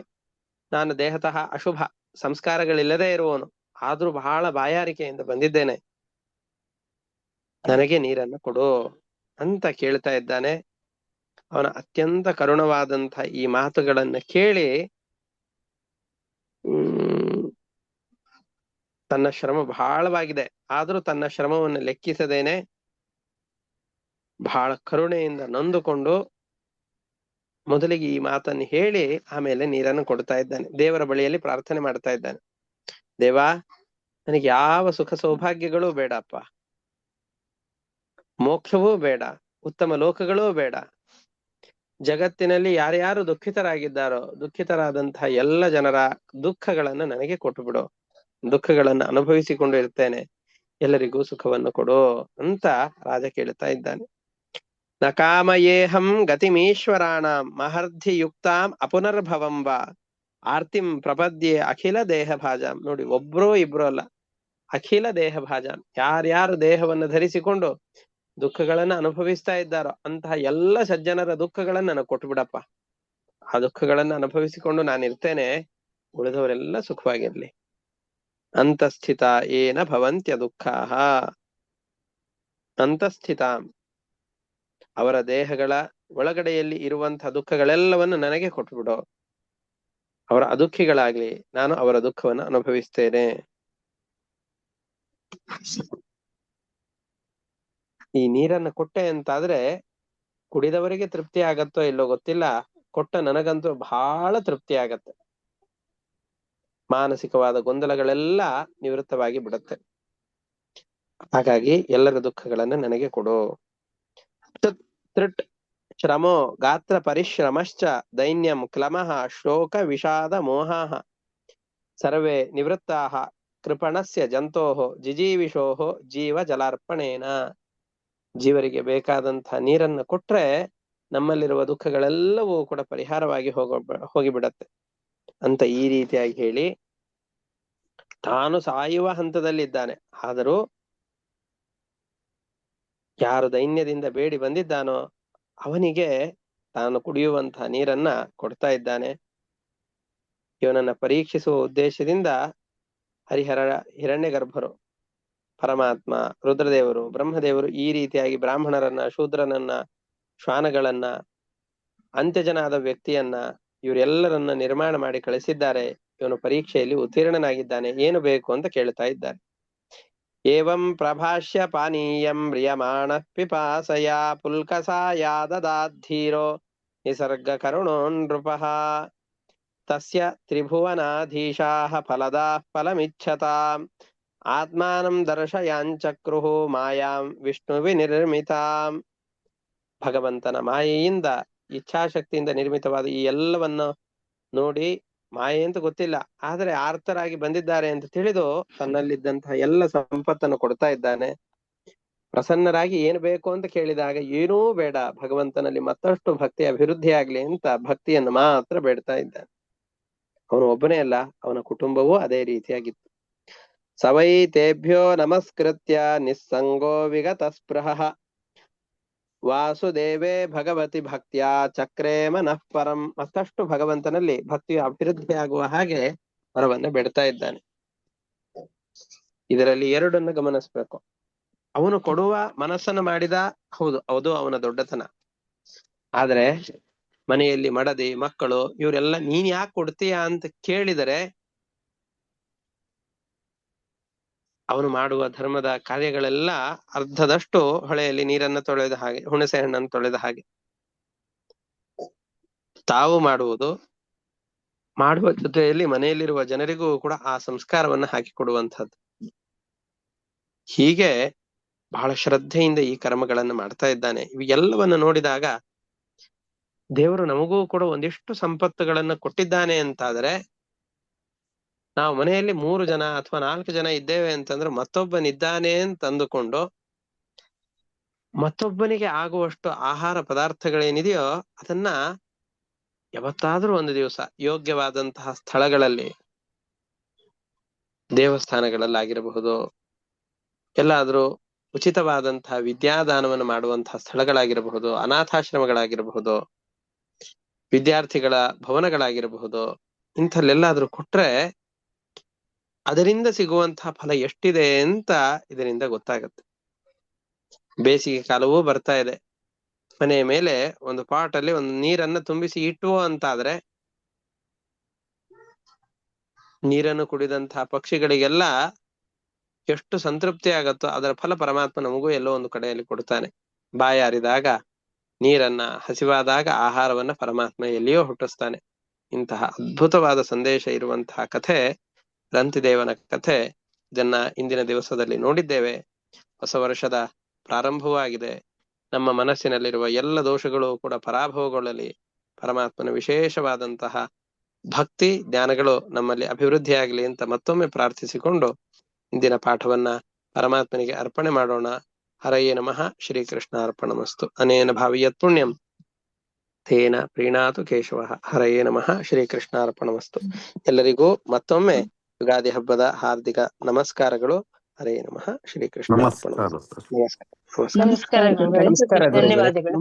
ನಾನು ದೇಹತಃ ಅಶುಭ ಸಂಸ್ಕಾರಗಳಿಲ್ಲದೆ ಇರುವವನು, ಆದ್ರೂ ಬಹಳ ಬಾಯಾರಿಕೆಯಿಂದ ಬಂದಿದ್ದೇನೆ, ನನಗೆ ನೀರನ್ನು ಕೊಡು ಅಂತ ಕೇಳ್ತಾ ಇದ್ದಾನೆ. ಅವನ ಅತ್ಯಂತ ಕರುಣವಾದಂಥ ಈ ಮಾತುಗಳನ್ನ ಕೇಳಿ ತನ್ನ ಶ್ರಮ ಬಹಳವಾಗಿದೆ, ಆದ್ರೂ ತನ್ನ ಶ್ರಮವನ್ನು ಲೆಕ್ಕಿಸದೇನೆ ಬಹಳ ಕರುಣೆಯಿಂದ ನೊಂದುಕೊಂಡು ಮೊದಲಿಗೆ ಈ ಮಾತನ್ನು ಹೇಳಿ ಆಮೇಲೆ ನೀರನ್ನು ಕೊಡ್ತಾ ಇದ್ದಾನೆ. ದೇವರ ಬಳಿಯಲ್ಲಿ ಪ್ರಾರ್ಥನೆ ಮಾಡ್ತಾ ಇದ್ದಾನೆ. ದೇವಾ, ನನಗೆ ಯಾವ ಸುಖ ಸೌಭಾಗ್ಯಗಳೂ ಬೇಡಪ್ಪ, ಮೋಕ್ಷವೂ ಬೇಡ, ಉತ್ತಮ ಲೋಕಗಳೂ ಬೇಡ. ಜಗತ್ತಿನಲ್ಲಿ ಯಾರ್ಯಾರು ದುಃಖಿತರಾಗಿದ್ದಾರೋ ದುಃಖಿತರಾದಂತಹ ಎಲ್ಲ ಜನರ ದುಃಖಗಳನ್ನು ನನಗೆ ಕೊಟ್ಟು ಬಿಡು, ದುಃಖಗಳನ್ನು ಅನುಭವಿಸಿಕೊಂಡು ಇರ್ತೇನೆ, ಎಲ್ಲರಿಗೂ ಸುಖವನ್ನು ಕೊಡು ಅಂತ ರಾಜ ಕೇಳ್ತಾ ಇದ್ದಾನೆ. ನ ಕಾಮಯೇಹಂ ಗತಿಮೀಶ್ವರಾಣಾಂ ಮಹರ್ಧಿ ಯುಕ್ತಾಂ ಅಪುನರ್ಭವಂಬ ಆರ್ತಿಂ ಪ್ರಪದ್ಯೆ ಅಖಿಲ ದೇಹ ಭಾಜಾಂ. ನೋಡಿ, ಒಬ್ರೋ ಇಬ್ರು ಅಲ್ಲ, ಅಖಿಲ ದೇಹ ಭಾಜಾಂ. ಯಾರ್ಯಾರು ದೇಹವನ್ನು ಧರಿಸಿಕೊಂಡು ದುಃಖಗಳನ್ನ ಅನುಭವಿಸ್ತಾ ಇದ್ದಾರೋ ಅಂತಹ ಎಲ್ಲ ಸಜ್ಜನರ ದುಃಖಗಳನ್ನ ನನಗೆ ಕೊಟ್ಟು ಬಿಡಪ್ಪ. ಆ ದುಃಖಗಳನ್ನ ಅನುಭವಿಸಿಕೊಂಡು ನಾನಿರ್ತೇನೆ, ಉಳಿದವರೆಲ್ಲ ಸುಖವಾಗಿರ್ಲಿ. ಅಂತಸ್ಥಿತ ಏನ ಭವಂತ್ಯ ದುಃಖಾಹ. ಅಂತಸ್ಥಿತಾಂ, ಅವರ ದೇಹಗಳ ಒಳಗಡೆಯಲ್ಲಿ ಇರುವಂತಹ ದುಃಖಗಳೆಲ್ಲವನ್ನು ನನಗೆ ಕೊಟ್ಟುಬಿಡು. ಅವರ ಅದುಃಖಿಗಳಾಗ್ಲಿ, ನಾನು ಅವರ ದುಃಖವನ್ನು ಅನುಭವಿಸ್ತೇನೆ. ಈ ನೀರನ್ನು ಕೊಟ್ಟೆ ಅಂತಾದ್ರೆ ಕುಡಿದವರಿಗೆ ತೃಪ್ತಿ ಆಗತ್ತೋ ಇಲ್ಲೋ ಗೊತ್ತಿಲ್ಲ, ಕೊಟ್ಟ ನನಗಂತೂ ಬಹಳ ತೃಪ್ತಿ ಆಗತ್ತೆ. ಮಾನಸಿಕವಾದ ಗೊಂದಲಗಳೆಲ್ಲ ನಿವೃತ್ತವಾಗಿ ಬಿಡುತ್ತೆ. ಹಾಗಾಗಿ ಎಲ್ಲರ ದುಃಖಗಳನ್ನ ನನಗೆ ಕೊಡು. ತೃಟ್ ಶ್ರಮೋ ಗಾತ್ರ ಪರಿಶ್ರಮಶ್ಚ ದೈನ್ಯಂ ಕ್ಲಮಃ ಶೋಕ ವಿಷಾದ ಮೋಹಾಃ ಸರ್ವೇ ನಿವೃತ್ತಾಃ ಕೃಪಣಸ್ಯ ಜಂತೋಃ ಜಿಜೀವಿಷೋಃ ಜೀವ ಜಲಾರ್ಪಣೇನ. ಜೀವರಿಗೆ ಬೇಕಾದಂತಹ ನೀರನ್ನು ಕೊಟ್ರೆ ನಮ್ಮಲ್ಲಿರುವ ದುಃಖಗಳೆಲ್ಲವೂ ಕೂಡ ಪರಿಹಾರವಾಗಿ ಹೋಗಿಬಿಡತ್ತೆ ಅಂತ ಈ ರೀತಿಯಾಗಿ ಹೇಳಿ ತಾನು ಸಾಯುವ ಹಂತದಲ್ಲಿದ್ದಾನೆ. ಆದರೂ ಯಾರು ದೈನ್ಯದಿಂದ ಬೇಡಿ ಬಂದಿದ್ದಾನೋ ಅವನಿಗೆ ತಾನು ಕುಡಿಯುವಂತಹ ನೀರನ್ನ ಕೊಡ್ತಾ ಇದ್ದಾನೆ. ಇವನನ್ನ ಪರೀಕ್ಷಿಸುವ ಉದ್ದೇಶದಿಂದ ಹಿರಣ್ಯ ಗರ್ಭರು, ಪರಮಾತ್ಮ, ರುದ್ರದೇವರು, ಬ್ರಹ್ಮದೇವರು ಈ ರೀತಿಯಾಗಿ ಬ್ರಾಹ್ಮಣರನ್ನ, ಶೂದ್ರನನ್ನ, ಶ್ವಾನಗಳನ್ನ, ಅಂತ್ಯಜನಾದ ವ್ಯಕ್ತಿಯನ್ನ ಇವರೆಲ್ಲರನ್ನ ನಿರ್ಮಾಣ ಮಾಡಿ ಕಳಿಸಿದ್ದಾರೆ. ಇವನು ಪರೀಕ್ಷೆಯಲ್ಲಿ ಉತ್ತೀರ್ಣನಾಗಿದ್ದಾನೆ, ಏನು ಬೇಕು ಅಂತ ಕೇಳ್ತಾ ಇದ್ದಾರೆ. ಏವಂ ಪ್ರಭಾಷ್ಯ ಪಾನೀಯಂ ಮ್ರಿಯಮಾಣ ಪಿಪಾಸಯ ಪುಲ್ಕಸಾಯ ದದಾಧೀರೋ ನಿಸರ್ಗ ಕರುಣೋ ನೃಪಃ ತಸ್ಯ ತ್ರಿಭುವನಾಧೀಶಾಃ ಫಲದಾಃ ಫಲಮಿಚ್ಛತಾಂ ಆತ್ಮಾನಂ ದರ್ಶಯಾಂಚಕ್ರುಹು ಮಾಯಾಂ ವಿಷ್ಣು ವಿನಿರ್ಮಿತಾಂ. ಭಗವಂತನ ಮಾಯೆಯಿಂದ ಇಚ್ಛಾಶಕ್ತಿಯಿಂದ ನಿರ್ಮಿತವಾದ ಈ ಎಲ್ಲವನ್ನ ನೋಡಿ ಮಾಯೆ ಅಂತ ಗೊತ್ತಿಲ್ಲ, ಆದ್ರೆ ಆರ್ತರಾಗಿ ಬಂದಿದ್ದಾರೆ ಅಂತ ತಿಳಿದು ತನ್ನಲ್ಲಿದ್ದಂತಹ ಎಲ್ಲ ಸಂಪತ್ತನ್ನು ಕೊಡ್ತಾ ಇದ್ದಾನೆ. ಪ್ರಸನ್ನರಾಗಿ ಏನು ಬೇಕು ಅಂತ ಕೇಳಿದಾಗ ಏನೂ ಬೇಡ, ಭಗವಂತನಲ್ಲಿ ಮತ್ತಷ್ಟು ಭಕ್ತಿ ಅಭಿವೃದ್ಧಿ ಆಗ್ಲಿ ಅಂತ ಭಕ್ತಿಯನ್ನು ಮಾತ್ರ ಬೇಡ್ತಾ ಇದ್ದಾನೆ. ಅವನು ಒಬ್ಬನೇ ಅಲ್ಲ, ಅವನ ಕುಟುಂಬವೂ ಅದೇ ರೀತಿಯಾಗಿತ್ತು. ಸವೈ ತೇಭ್ಯೋ ನಮಸ್ಕೃತ್ಯ ನಿಸ್ಸಂಗೋ ವಿಗತ ಸ್ಪೃಹ ವಾಸುದೇವೇ ಭಗವತಿ ಭಕ್ತಿಯ ಚಕ್ರೇ ಮನಃ ಪರಂ. ಮತ್ತಷ್ಟು ಭಗವಂತನಲ್ಲಿ ಭಕ್ತಿಯು ಅಭಿವೃದ್ಧಿ ಆಗುವ ಹಾಗೆ ವರವನ್ನ ಬೇಡ್ತಾ ಇದ್ದಾನೆ. ಇದರಲ್ಲಿ ಎರಡನ್ನು ಗಮನಿಸ್ಬೇಕು. ಅವನು ಕೊಡುವ ಮನಸ್ಸನ್ನು ಮಾಡಿದ, ಹೌದು ಅದು ಅವನ ದೊಡ್ಡತನ. ಆದ್ರೆ ಮನೆಯಲ್ಲಿ ಮಡದಿ ಮಕ್ಕಳು ಇವರೆಲ್ಲ ನೀನ್ ಯಾಕೆ ಕೊಡ್ತೀಯಾ ಅಂತ ಕೇಳಿದರೆ ಅವನು ಮಾಡುವ ಧರ್ಮದ ಕಾರ್ಯಗಳೆಲ್ಲ ಅರ್ಧದಷ್ಟು ಹೊಳೆಯಲ್ಲಿ ನೀರನ್ನು ತೊಳೆದ ಹಾಗೆ, ಹುಣಸೆ ಹಣ್ಣನ್ನು ತೊಳೆದ ಹಾಗೆ. ತಾವು ಮಾಡುವ ಜೊತೆಯಲ್ಲಿ ಮನೆಯಲ್ಲಿರುವ ಜನರಿಗೂ ಕೂಡ ಆ ಸಂಸ್ಕಾರವನ್ನ ಹಾಕಿಕೊಡುವಂಥದ್ದು. ಹೀಗೆ ಬಹಳ ಶ್ರದ್ಧೆಯಿಂದ ಈ ಕರ್ಮಗಳನ್ನು ಮಾಡ್ತಾ ಇದ್ದಾನೆ. ಇವೆಲ್ಲವನ್ನು ನೋಡಿದಾಗ ದೇವರು ನಮಗೂ ಕೂಡ ಒಂದಿಷ್ಟು ಸಂಪತ್ತುಗಳನ್ನ ಕೊಟ್ಟಿದ್ದಾನೆ ಅಂತಾದರೆ, ನಾವು ಮನೆಯಲ್ಲಿ 3 ಜನ ಅಥವಾ 4 ಜನ ಇದ್ದೇವೆ ಅಂತಂದ್ರೆ ಮತ್ತೊಬ್ಬನಿದ್ದಾನೆ ಅಂತ ಅಂದುಕೊಂಡು ಮತ್ತೊಬ್ಬನಿಗೆ ಆಗುವಷ್ಟು ಆಹಾರ ಪದಾರ್ಥಗಳೇನಿದೆಯೋ ಅದನ್ನ ಯಾವತ್ತಾದ್ರೂ ಒಂದು ದಿವಸ ಯೋಗ್ಯವಾದಂತಹ ಸ್ಥಳಗಳಲ್ಲಿ, ದೇವಸ್ಥಾನಗಳಲ್ಲಾಗಿರಬಹುದು, ಎಲ್ಲಾದ್ರೂ ಉಚಿತವಾದಂತಹ ವಿದ್ಯಾದಾನವನ್ನು ಮಾಡುವಂತಹ ಸ್ಥಳಗಳಾಗಿರಬಹುದು, ಅನಾಥಾಶ್ರಮಗಳಾಗಿರಬಹುದು, ವಿದ್ಯಾರ್ಥಿಗಳ ಭವನಗಳಾಗಿರಬಹುದು, ಇಂಥಲ್ಲೆಲ್ಲಾದ್ರೂ ಕೊಟ್ರೆ ಅದರಿಂದ ಸಿಗುವಂತಹ ಫಲ ಎಷ್ಟಿದೆ ಅಂತ ಇದರಿಂದ ಗೊತ್ತಾಗತ್ತೆ. ಬೇಸಿಗೆ ಕಾಲವೂ ಬರ್ತಾ ಇದೆ. ಮನೆಯ ಮೇಲೆ ಒಂದು ಪಾಟಲ್ಲಿ ಒಂದು ನೀರನ್ನ ತುಂಬಿಸಿ ಇಟ್ಟುವ ಅಂತಾದ್ರೆ ನೀರನ್ನು ಕುಡಿದಂತಹ ಪಕ್ಷಿಗಳಿಗೆಲ್ಲ ಎಷ್ಟು ಸಂತೃಪ್ತಿ ಆಗತ್ತೋ ಅದರ ಫಲ ಪರಮಾತ್ಮ ನಮಗೂ ಎಲ್ಲೋ ಒಂದು ಕಡೆಯಲ್ಲಿ ಕೊಡ್ತಾನೆ. ಬಾಯಾರಿದಾಗ ನೀರನ್ನ, ಹಸಿವಾದಾಗ ಆಹಾರವನ್ನ ಪರಮಾತ್ಮ ಎಲ್ಲಿಯೋ ಹುಟ್ಟಿಸ್ತಾನೆ. ಇಂತಹ ಅದ್ಭುತವಾದ ಸಂದೇಶ ಇರುವಂತಹ ಕಥೆ ರಂತಿದೇವನ ಕಥೆ. ಇದನ್ನ ಇಂದಿನ ದಿವಸದಲ್ಲಿ ನೋಡಿದ್ದೇವೆ. ಹೊಸ ವರ್ಷದ ಪ್ರಾರಂಭವೂ ಆಗಿದೆ. ನಮ್ಮ ಮನಸ್ಸಿನಲ್ಲಿರುವ ಎಲ್ಲ ದೋಷಗಳು ಕೂಡ ಪರಾಭವಗೊಳ್ಳಲಿ. ಪರಮಾತ್ಮನ ವಿಶೇಷವಾದಂತಹ ಭಕ್ತಿ ಜ್ಞಾನಗಳು ನಮ್ಮಲ್ಲಿ ಅಭಿವೃದ್ಧಿ ಆಗಲಿ ಅಂತ ಮತ್ತೊಮ್ಮೆ ಪ್ರಾರ್ಥಿಸಿಕೊಂಡು ಇಂದಿನ ಪಾಠವನ್ನ ಪರಮಾತ್ಮನಿಗೆ ಅರ್ಪಣೆ ಮಾಡೋಣ. ಹರಯೇ ನಮಃ. ಶ್ರೀಕೃಷ್ಣ ಅರ್ಪಣಮಸ್ತು. ಅನೇನ ಭಾವಿಯತ್ ಪುಣ್ಯಂ ತೇನ ಪ್ರೀಣಾತು ಕೇಶವ. ಹರಯೇ ನಮಃ. ಶ್ರೀಕೃಷ್ಣ ಅರ್ಪಣಮಸ್ತು. ಎಲ್ಲರಿಗೂ ಮತ್ತೊಮ್ಮೆ ಯುಗಾದಿ ಹಬ್ಬದ ಹಾರ್ದಿಕ ನಮಸ್ಕಾರಗಳು. ಹರೇ ನಮಃ. ಶ್ರೀಕೃಷ್ಣ ಅರ್ಪಣಮಸ್ತು. ನಮಸ್ಕಾರ. ನಮಸ್ಕಾರ. ನಮಸ್ಕಾರ ಗುರುಗಳೇ. ನಮಸ್ಕಾರ ಗುರುಗಳೇ. ಧನ್ಯವಾದಗಳು.